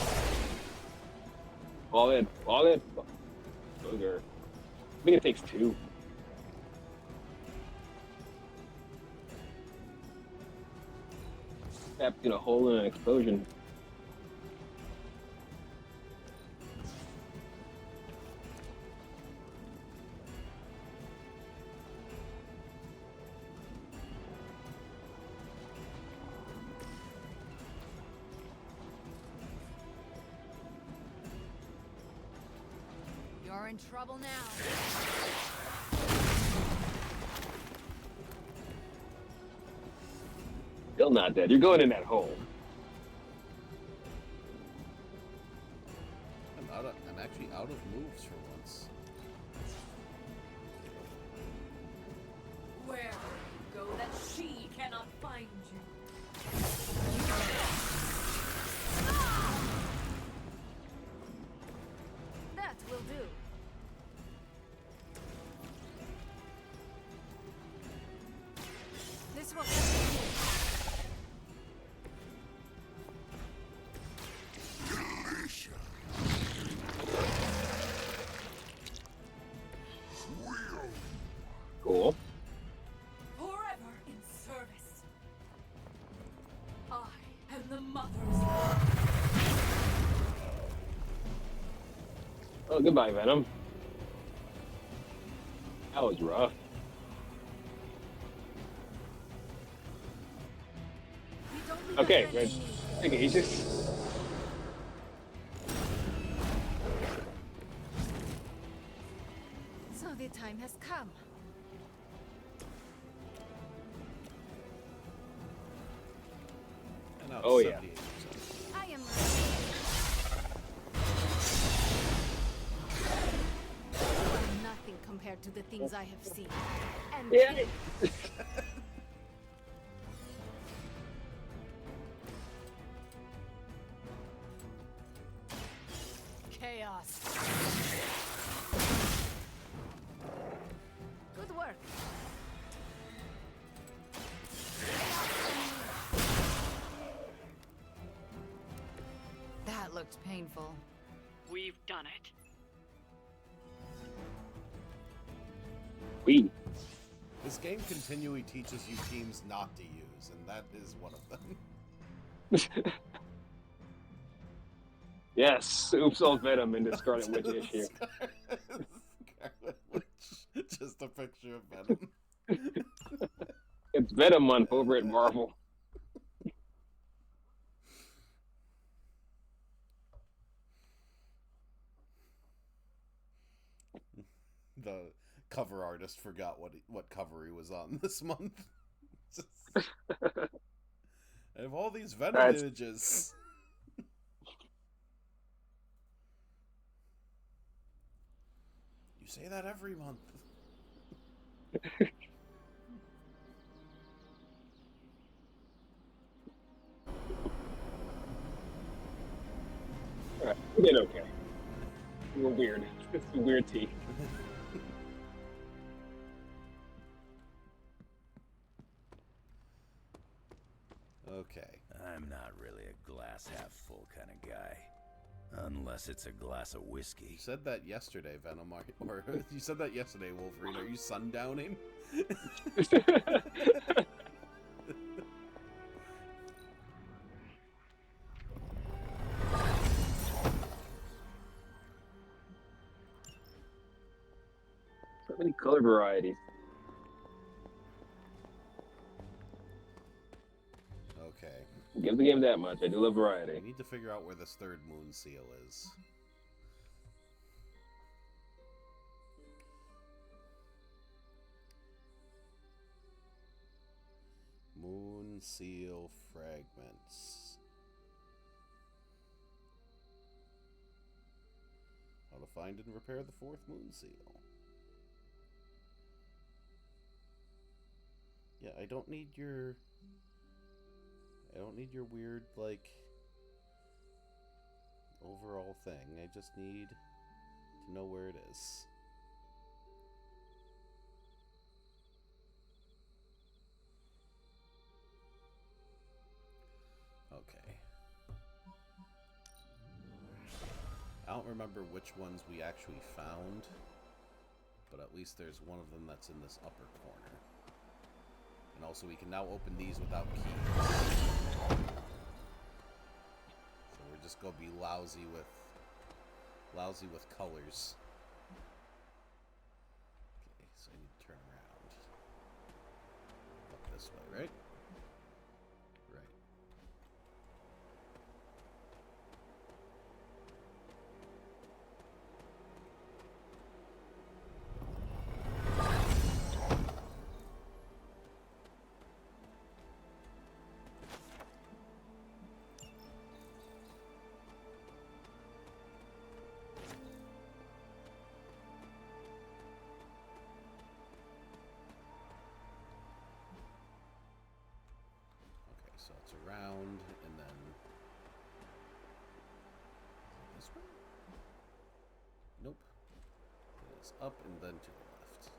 [SPEAKER 2] All in. All in. Booger. I think it takes 2. Tapped in a hole in an explosion.
[SPEAKER 7] You're in trouble now.
[SPEAKER 2] Still not dead. You're going in that hole.
[SPEAKER 1] I'm actually out of moves for once.
[SPEAKER 13] Where will you go that she cannot find you?
[SPEAKER 18] That will do. This will help you.
[SPEAKER 2] Cool.
[SPEAKER 13] Forever in service. I am the mother's.
[SPEAKER 2] Oh, goodbye, Venom. That was rough. Okay, good. Take it easy.
[SPEAKER 18] So the time has come.
[SPEAKER 1] And now
[SPEAKER 2] Oh,
[SPEAKER 1] it's
[SPEAKER 2] yeah.
[SPEAKER 1] 78%.
[SPEAKER 18] I am You are nothing compared to the things I have seen. And
[SPEAKER 2] Yeah.
[SPEAKER 18] chaos. Good work.
[SPEAKER 7] That looked painful.
[SPEAKER 20] We've done it.
[SPEAKER 2] We.
[SPEAKER 1] This game continually teaches you teams not to use, and that is one of them.
[SPEAKER 2] Yes, oops, all Venom in the Scarlet Witch issue.
[SPEAKER 1] Scarlet Witch. Just a picture of Venom.
[SPEAKER 2] It's Venom month over at Marvel.
[SPEAKER 1] the cover artist forgot what cover he was on this month. I have all these Venom images. You say that every month.
[SPEAKER 2] Alright, we did okay. We're weird. It's a weird tea.
[SPEAKER 1] Okay.
[SPEAKER 14] I'm not really a glass half full kind of guy. Unless it's a glass of whiskey.
[SPEAKER 1] You said that yesterday, Venom. Or you said that yesterday, Wolverine. Are you sundowning?
[SPEAKER 2] So many color varieties.
[SPEAKER 1] Okay.
[SPEAKER 2] Give the game that much. I do love variety.
[SPEAKER 1] We need to figure out where this third moon seal is. Moon seal fragments. How to find and repair the fourth moon seal. Yeah, I don't need your weird, like, overall thing. I just need to know where it is. Okay. I don't remember which ones we actually found, but at least there's one of them that's in this upper corner. And also we can now open these without keys. So we're just gonna be lousy with colors. Okay, so I need to turn around. Up this way, right? Right. So it's around, and then this way? Nope. It is up and then to the left.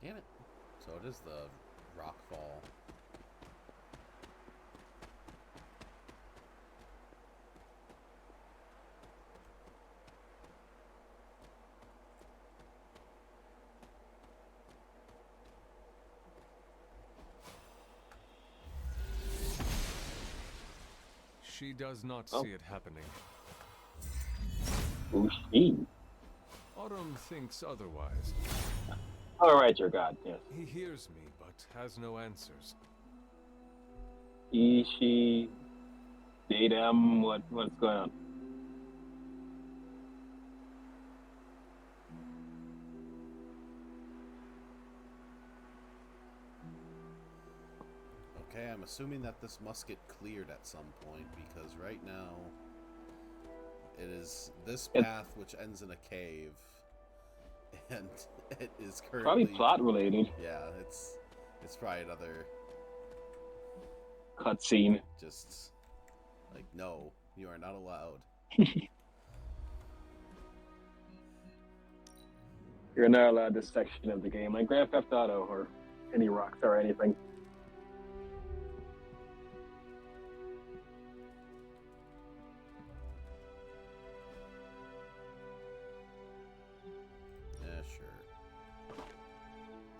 [SPEAKER 1] Damn it. So it is the rockfall.
[SPEAKER 4] She does not see it happening.
[SPEAKER 2] Who's she?
[SPEAKER 4] Autumn thinks otherwise.
[SPEAKER 2] Alright, your god, yes.
[SPEAKER 4] He hears me, but has no answers.
[SPEAKER 2] He, she, they, them, what's going on?
[SPEAKER 1] Okay, I'm assuming that this must get cleared at some point, because right now it is this path which ends in a cave, and it is currently
[SPEAKER 2] Probably plot related.
[SPEAKER 1] Yeah, it's probably another
[SPEAKER 2] cutscene.
[SPEAKER 1] Just like, no, you are not allowed.
[SPEAKER 2] You're not allowed this section of the game, like Grand Theft Auto or any Rockstar or anything.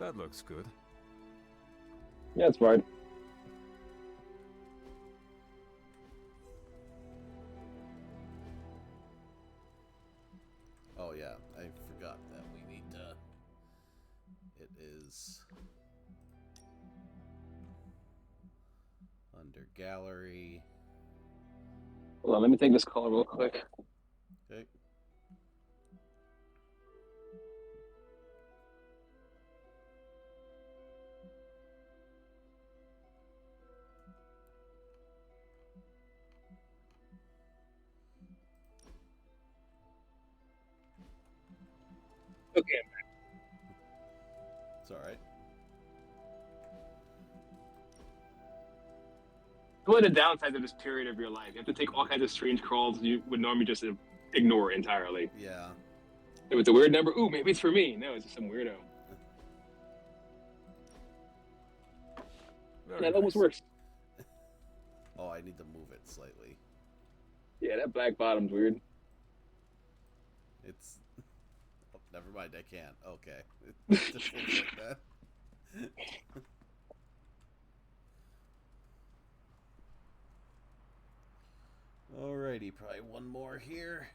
[SPEAKER 4] That looks good.
[SPEAKER 2] Yeah, it's fine.
[SPEAKER 1] Oh yeah, I forgot that we need to... It is... under gallery.
[SPEAKER 2] Hold on, let me take this call real quick.
[SPEAKER 1] Okay.
[SPEAKER 2] Okay.
[SPEAKER 1] It's alright.
[SPEAKER 2] One of the downsides of this period of your life, you have to take all kinds of strange calls you would normally just ignore entirely.
[SPEAKER 1] Yeah.
[SPEAKER 2] If it's a weird number, ooh, maybe it's for me. No, it's just some weirdo. That almost works.
[SPEAKER 1] Oh, I need to move it slightly.
[SPEAKER 2] Yeah, that black bottom's weird.
[SPEAKER 1] It's... Oh, never mind, I can't. Okay. It just looks like that. Alrighty, probably one more here.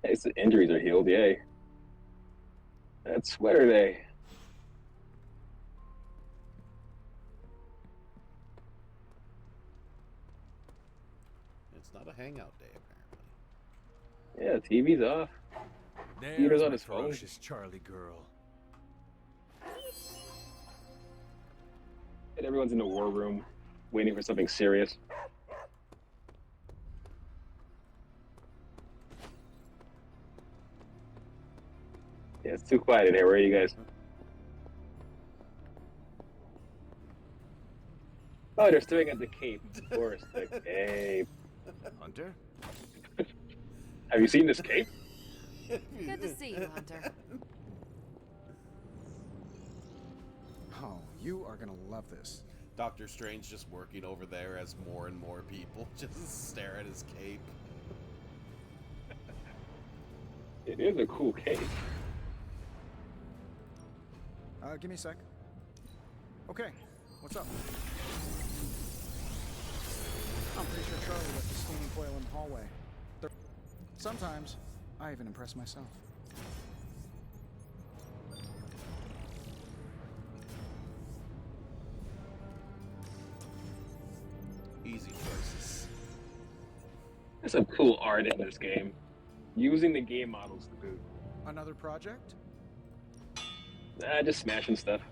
[SPEAKER 2] Hey, so injuries are healed, yay. That's sweater day.
[SPEAKER 1] It's not a hangout day, apparently.
[SPEAKER 2] Yeah, TV's off. Peter's
[SPEAKER 4] There's
[SPEAKER 2] on
[SPEAKER 4] my
[SPEAKER 2] his phone.
[SPEAKER 4] ferocious Charlie girl.
[SPEAKER 2] And everyone's in the war room, waiting for something serious. Yeah, it's too quiet in here. Where are you guys? Oh, they're staring at the cape. Of course, the cape.
[SPEAKER 4] Hunter?
[SPEAKER 2] Have you seen this cape?
[SPEAKER 18] Good to see you, Hunter.
[SPEAKER 17] Oh, you are gonna love this.
[SPEAKER 1] Doctor Strange just working over there as more and more people just stare at his cape.
[SPEAKER 2] It is a cool cape.
[SPEAKER 17] Give me a sec. Okay, what's up? I'm pretty sure Charlie left the steaming coil in the hallway. Sometimes, I even impress myself.
[SPEAKER 1] Easy choices.
[SPEAKER 2] There's some cool art in this game. Using the game models to boot.
[SPEAKER 17] Another project?
[SPEAKER 2] Nah, just smashing stuff.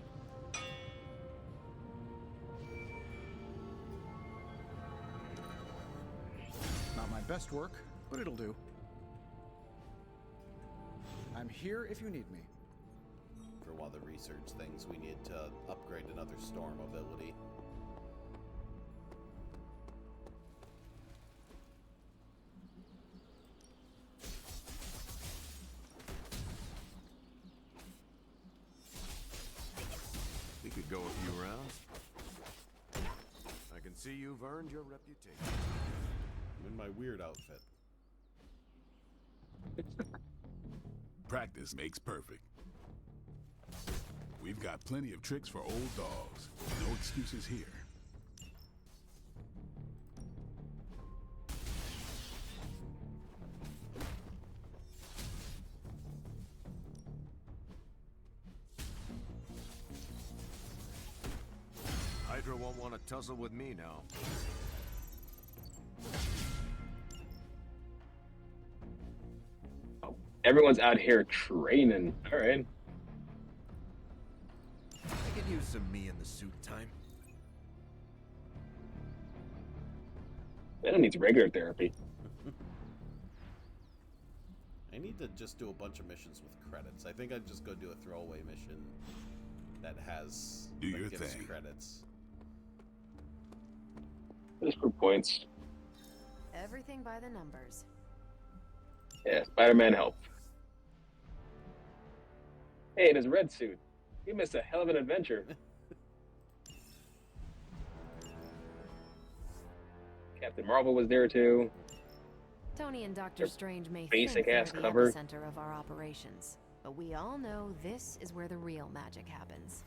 [SPEAKER 17] Not my best work, but it'll do. I'm here if you need me.
[SPEAKER 1] For one of the research things, we need to upgrade another storm ability.
[SPEAKER 4] We could go a few rounds. I can see you've earned your reputation.
[SPEAKER 1] I'm in my weird outfit.
[SPEAKER 8] Practice makes perfect. We've got plenty of tricks for old dogs. No excuses here.
[SPEAKER 4] Hydra won't want to tussle with me now.
[SPEAKER 2] Everyone's out here training. All right.
[SPEAKER 3] I could use some me in the suit time.
[SPEAKER 2] Venom needs regular therapy.
[SPEAKER 1] I need to just do a bunch of missions with credits. I think I'd just go do a throwaway mission that has
[SPEAKER 8] Do
[SPEAKER 1] that
[SPEAKER 8] your
[SPEAKER 1] gives
[SPEAKER 8] thing.
[SPEAKER 1] credits.
[SPEAKER 2] Just for points.
[SPEAKER 18] Everything by the numbers.
[SPEAKER 2] Yeah, Spider-Man help. Hey, in his red suit. He missed a hell of an adventure. Captain Marvel was there too.
[SPEAKER 18] Tony and Doctor Strange may
[SPEAKER 2] Basic
[SPEAKER 18] think they're
[SPEAKER 2] ass
[SPEAKER 18] the
[SPEAKER 2] cover.
[SPEAKER 18] epicenter of our operations, but we all know this is where the real magic happens.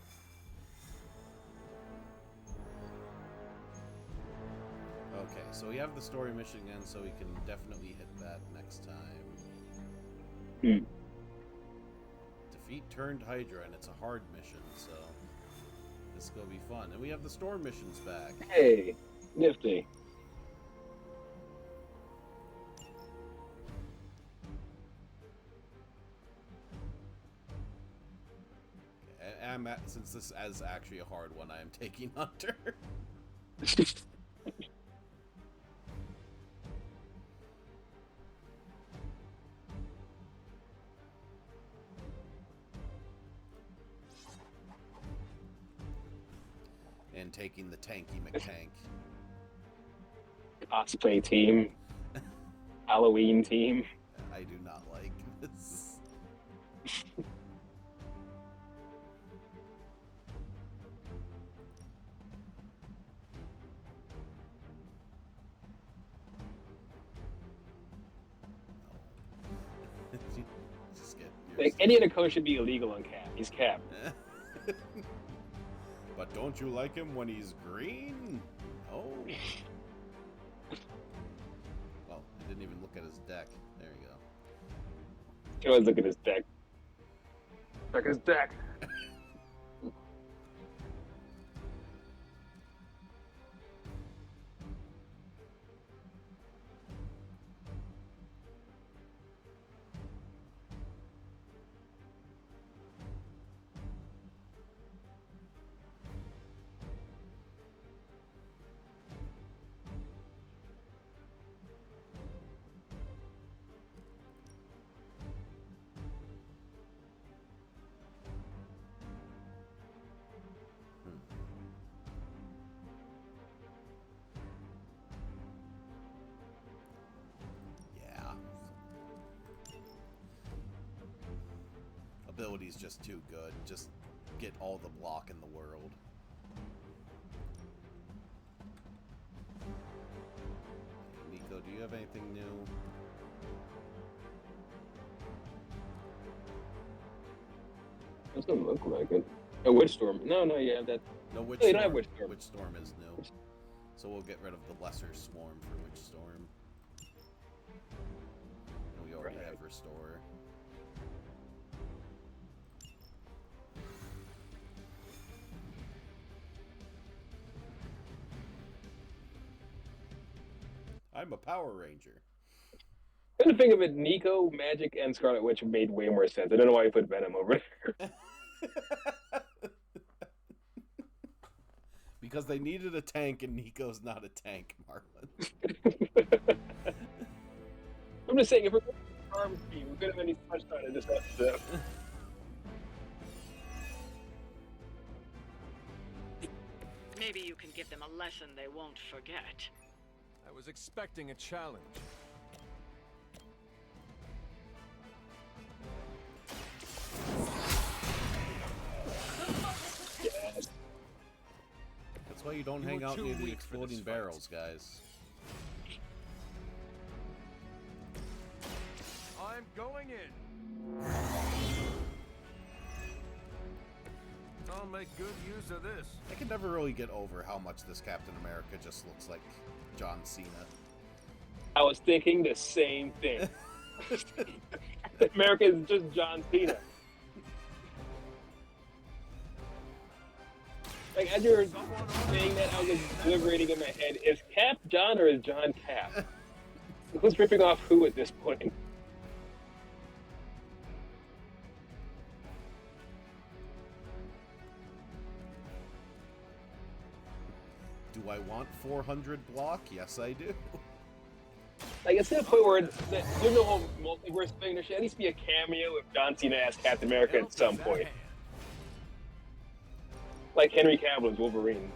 [SPEAKER 1] Okay, so we have the story mission again, so we can definitely hit that next time. Defeat turned Hydra, and it's a hard mission, so this is gonna be fun. And we have the storm missions back.
[SPEAKER 2] Hey, nifty.
[SPEAKER 1] Since this is actually a hard one, I am taking Hunter. And taking the tanky McTank.
[SPEAKER 2] Cosplay team. Halloween team.
[SPEAKER 1] I do not like this. Just get
[SPEAKER 2] Like, any other coach should be illegal on Cap. He's Cap.
[SPEAKER 1] But don't you like him when he's green? No. Oh, I didn't even look at his deck. There you go.
[SPEAKER 2] He always look at his deck. Check his deck.
[SPEAKER 1] Ability's just too good. Just get all the block in the world. Nico, do you have anything new?
[SPEAKER 2] Doesn't look like it. A Witch Storm. No, you have that.
[SPEAKER 1] No, Witch
[SPEAKER 2] you
[SPEAKER 1] Storm.
[SPEAKER 2] don't have Witch Storm.
[SPEAKER 1] Witch Storm is new. So we'll get rid of the Lesser Swarm for Witch Storm. And we already have Restore. I'm a Power Ranger.
[SPEAKER 2] Come to think of it, Nico, Magic, and Scarlet Witch made way more sense. I don't know why you put Venom over there.
[SPEAKER 1] Because they needed a tank, and Nico's not a tank, Marlon.
[SPEAKER 2] I'm just saying, if we're going to arm team, we could have any touchdown in this episode.
[SPEAKER 20] Maybe you can give them a lesson they won't forget.
[SPEAKER 4] I was expecting a challenge.
[SPEAKER 2] Yes.
[SPEAKER 1] That's why you don't hang out near the exploding barrels, guys.
[SPEAKER 4] I'm going in. I'll make good use of this.
[SPEAKER 1] I can never really get over how much this Captain America just looks like John Cena.
[SPEAKER 2] I was thinking the same thing. America is just John Cena. Like, as you were saying that, I was like, deliberating in my head, is Cap John or is John Cap? Who's ripping off who at this point?
[SPEAKER 1] Do I want 400 block? Yes, I do.
[SPEAKER 2] Like, it's to the point where there's no whole multiverse thing. There should at least be a cameo if John Cena as Captain America at some point. Like Henry Cavill's Wolverine.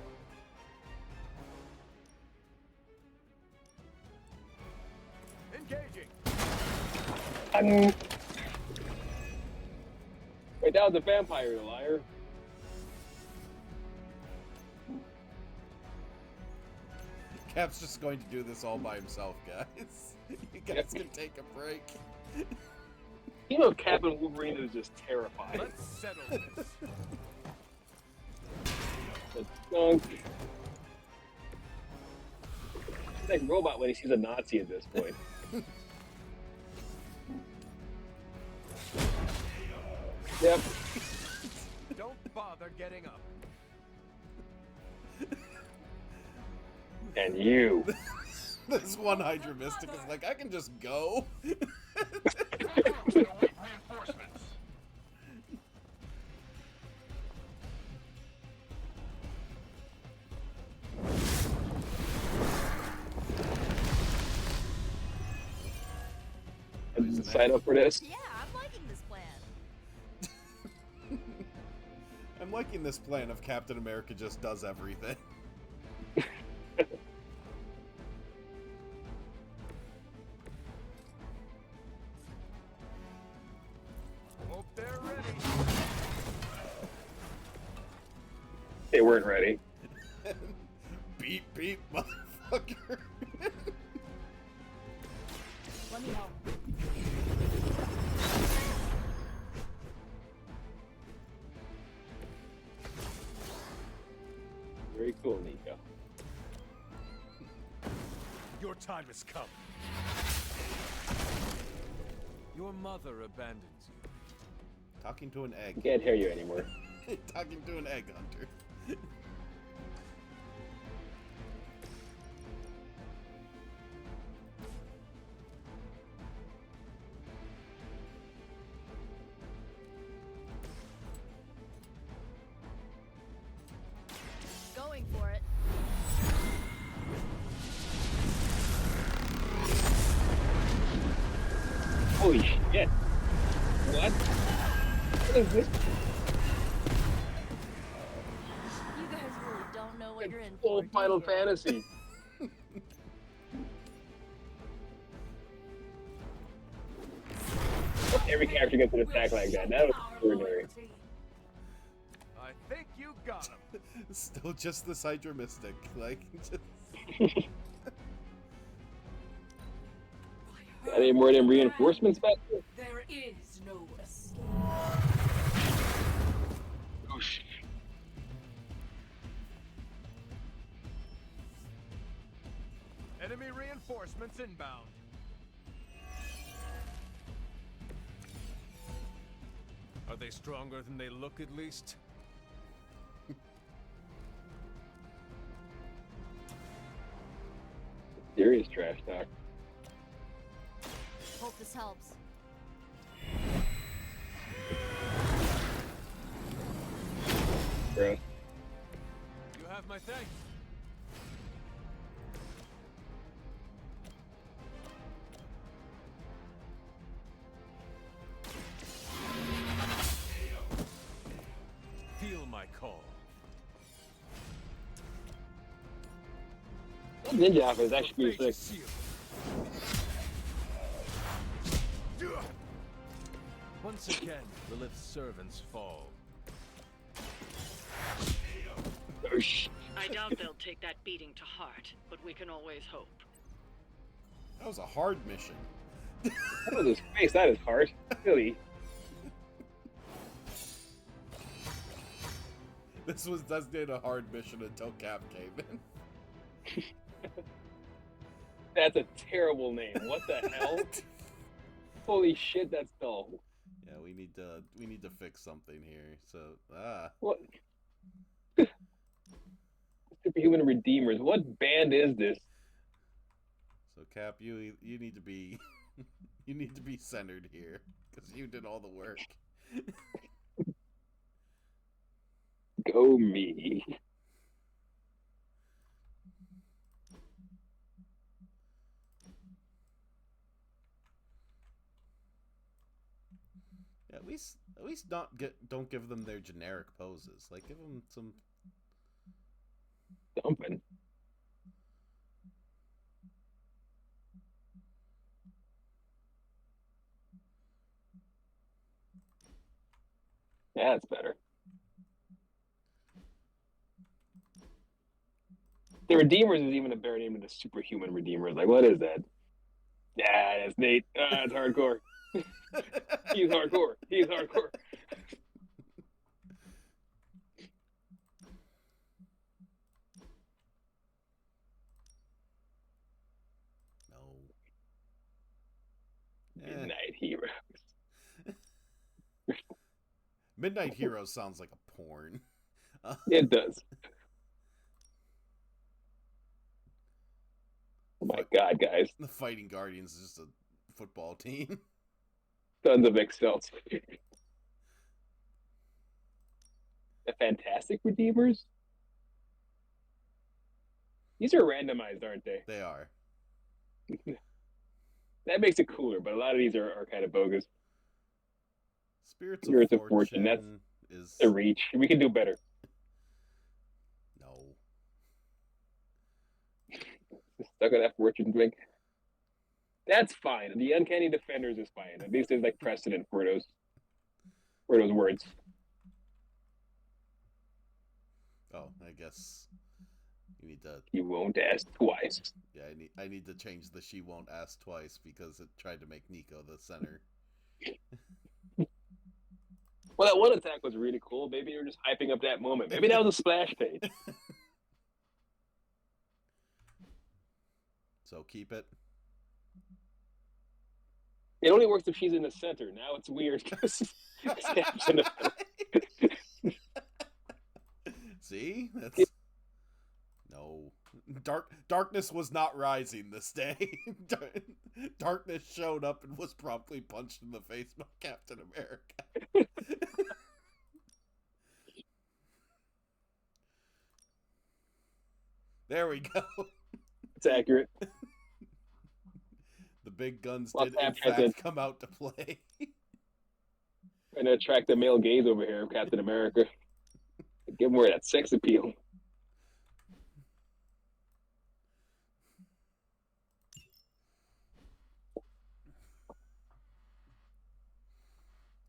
[SPEAKER 4] Engaging.
[SPEAKER 2] Wait, that was a vampire, you liar.
[SPEAKER 1] Cap's just going to do this all by himself, guys. You guys can take a break.
[SPEAKER 2] You know, Cap and Wolverine is just terrified.
[SPEAKER 4] Let's settle this.
[SPEAKER 2] The skunk. He's like Robot when he sees a Nazi at this point. Yep.
[SPEAKER 4] Don't bother getting up.
[SPEAKER 2] And you.
[SPEAKER 1] This one Hydra Mystic is like, I can just go.
[SPEAKER 2] Sign up for this.
[SPEAKER 6] Yeah, I'm liking this plan.
[SPEAKER 1] I'm liking this plan of Captain America just does everything.
[SPEAKER 4] Hope they're ready.
[SPEAKER 2] They weren't ready.
[SPEAKER 1] Beep, beep, motherfucker.
[SPEAKER 6] Let me help.
[SPEAKER 2] Very cool, Nico.
[SPEAKER 4] Your time has come. Your mother abandons you.
[SPEAKER 1] Talking to an egg.
[SPEAKER 2] Can't hear you anymore.
[SPEAKER 1] Talking to an egg hunter.
[SPEAKER 6] Going for it.
[SPEAKER 2] Holy shit. What? What is this?
[SPEAKER 6] You guys really don't know what you're in
[SPEAKER 2] Full
[SPEAKER 6] for.
[SPEAKER 2] Final Fantasy. Every character gets an attack like that. That was extraordinary.
[SPEAKER 4] I think you got him.
[SPEAKER 1] Still just this Hydra Mystic. Like, just...
[SPEAKER 2] Any more of them reinforcements back there?
[SPEAKER 13] There is no escape.
[SPEAKER 2] Oh shit.
[SPEAKER 4] Enemy reinforcements inbound. Are they stronger than they look, at least?
[SPEAKER 2] Serious trash talk.
[SPEAKER 6] Hope this helps.
[SPEAKER 2] Bro.
[SPEAKER 4] You have my thanks. Feel my call.
[SPEAKER 2] Ninja outfit is actually pretty sick.
[SPEAKER 4] Once again, Lilith's servants fall.
[SPEAKER 2] Oh, shit.
[SPEAKER 20] I doubt they'll take that beating to heart, but we can always hope.
[SPEAKER 1] That was a hard mission.
[SPEAKER 2] That was his face, that is hard. Really.
[SPEAKER 1] This was designated a hard mission until Cap came in.
[SPEAKER 2] That's a terrible name. What the hell? Holy shit, that's dull.
[SPEAKER 1] Yeah, we need to fix something here. So
[SPEAKER 2] What? Superhuman Redeemers. What band is this?
[SPEAKER 1] So Cap, you need to be you need to be centered here because you did all the work.
[SPEAKER 2] Go me.
[SPEAKER 1] Yeah, at least don't give them their generic poses. Like give them some
[SPEAKER 2] Dumping. Yeah, that's better. The Redeemers is even a better name than the Superhuman Redeemers. Like, what is that? Yeah, that's Nate. That's hardcore. He's hardcore. He's hardcore. Midnight Heroes.
[SPEAKER 1] Midnight Heroes sounds like a porn.
[SPEAKER 2] It does. Oh my god, guys.
[SPEAKER 1] The Fighting Guardians is just a football team.
[SPEAKER 2] Tons of Excels. The Fantastic Redeemers? These are randomized, aren't they?
[SPEAKER 1] They are.
[SPEAKER 2] That makes it cooler, but a lot of these are kind of bogus.
[SPEAKER 1] Spirits of Fortune.
[SPEAKER 2] That's
[SPEAKER 1] is
[SPEAKER 2] a reach. We can do better.
[SPEAKER 1] No.
[SPEAKER 2] Stuck on that fortune drink. That's fine. The Uncanny Defenders is fine. At least there's like precedent for those words.
[SPEAKER 1] Oh, I guess you need to.
[SPEAKER 2] You won't ask twice.
[SPEAKER 1] Yeah, I need to change the "she won't ask twice" because it tried to make Nico the center.
[SPEAKER 2] Well, that one attack was really cool. Maybe you were just hyping up that moment. Maybe that was a splash page.
[SPEAKER 1] So keep it.
[SPEAKER 2] It only works if she's in the center. Now it's weird.
[SPEAKER 1] See? That's... No. Darkness was not rising this day. Darkness showed up and was promptly punched in the face by Captain America. There we go.
[SPEAKER 2] It's accurate.
[SPEAKER 1] The big guns did in fact come out to play.
[SPEAKER 2] Trying to attract the male gaze over here of Captain America. Give more of that sex appeal.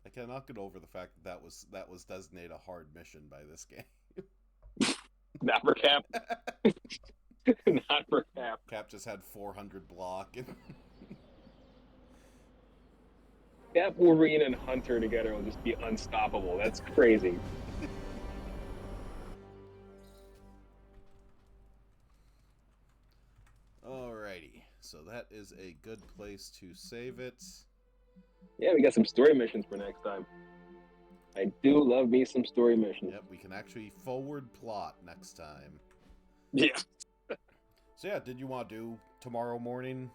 [SPEAKER 1] I cannot get over the fact that was designated a hard mission by this game.
[SPEAKER 2] Not for Cap. Not for Cap.
[SPEAKER 1] Cap just had 400 block.
[SPEAKER 2] Cap, Wolverine, and Hunter together will just be unstoppable. That's crazy.
[SPEAKER 1] Alrighty, so that is a good place to save it.
[SPEAKER 2] Yeah, we got some story missions for next time. I do love me some story missions.
[SPEAKER 1] Yep, we can actually forward plot next time.
[SPEAKER 2] Yeah.
[SPEAKER 1] So yeah, did you want to do tomorrow morning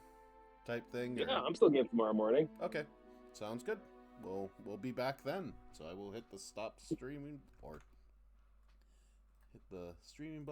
[SPEAKER 1] type thing?
[SPEAKER 2] Yeah, I'm still game tomorrow morning.
[SPEAKER 1] Okay, sounds good. We'll be back then. So I will hit the stop streaming or hit the streaming button.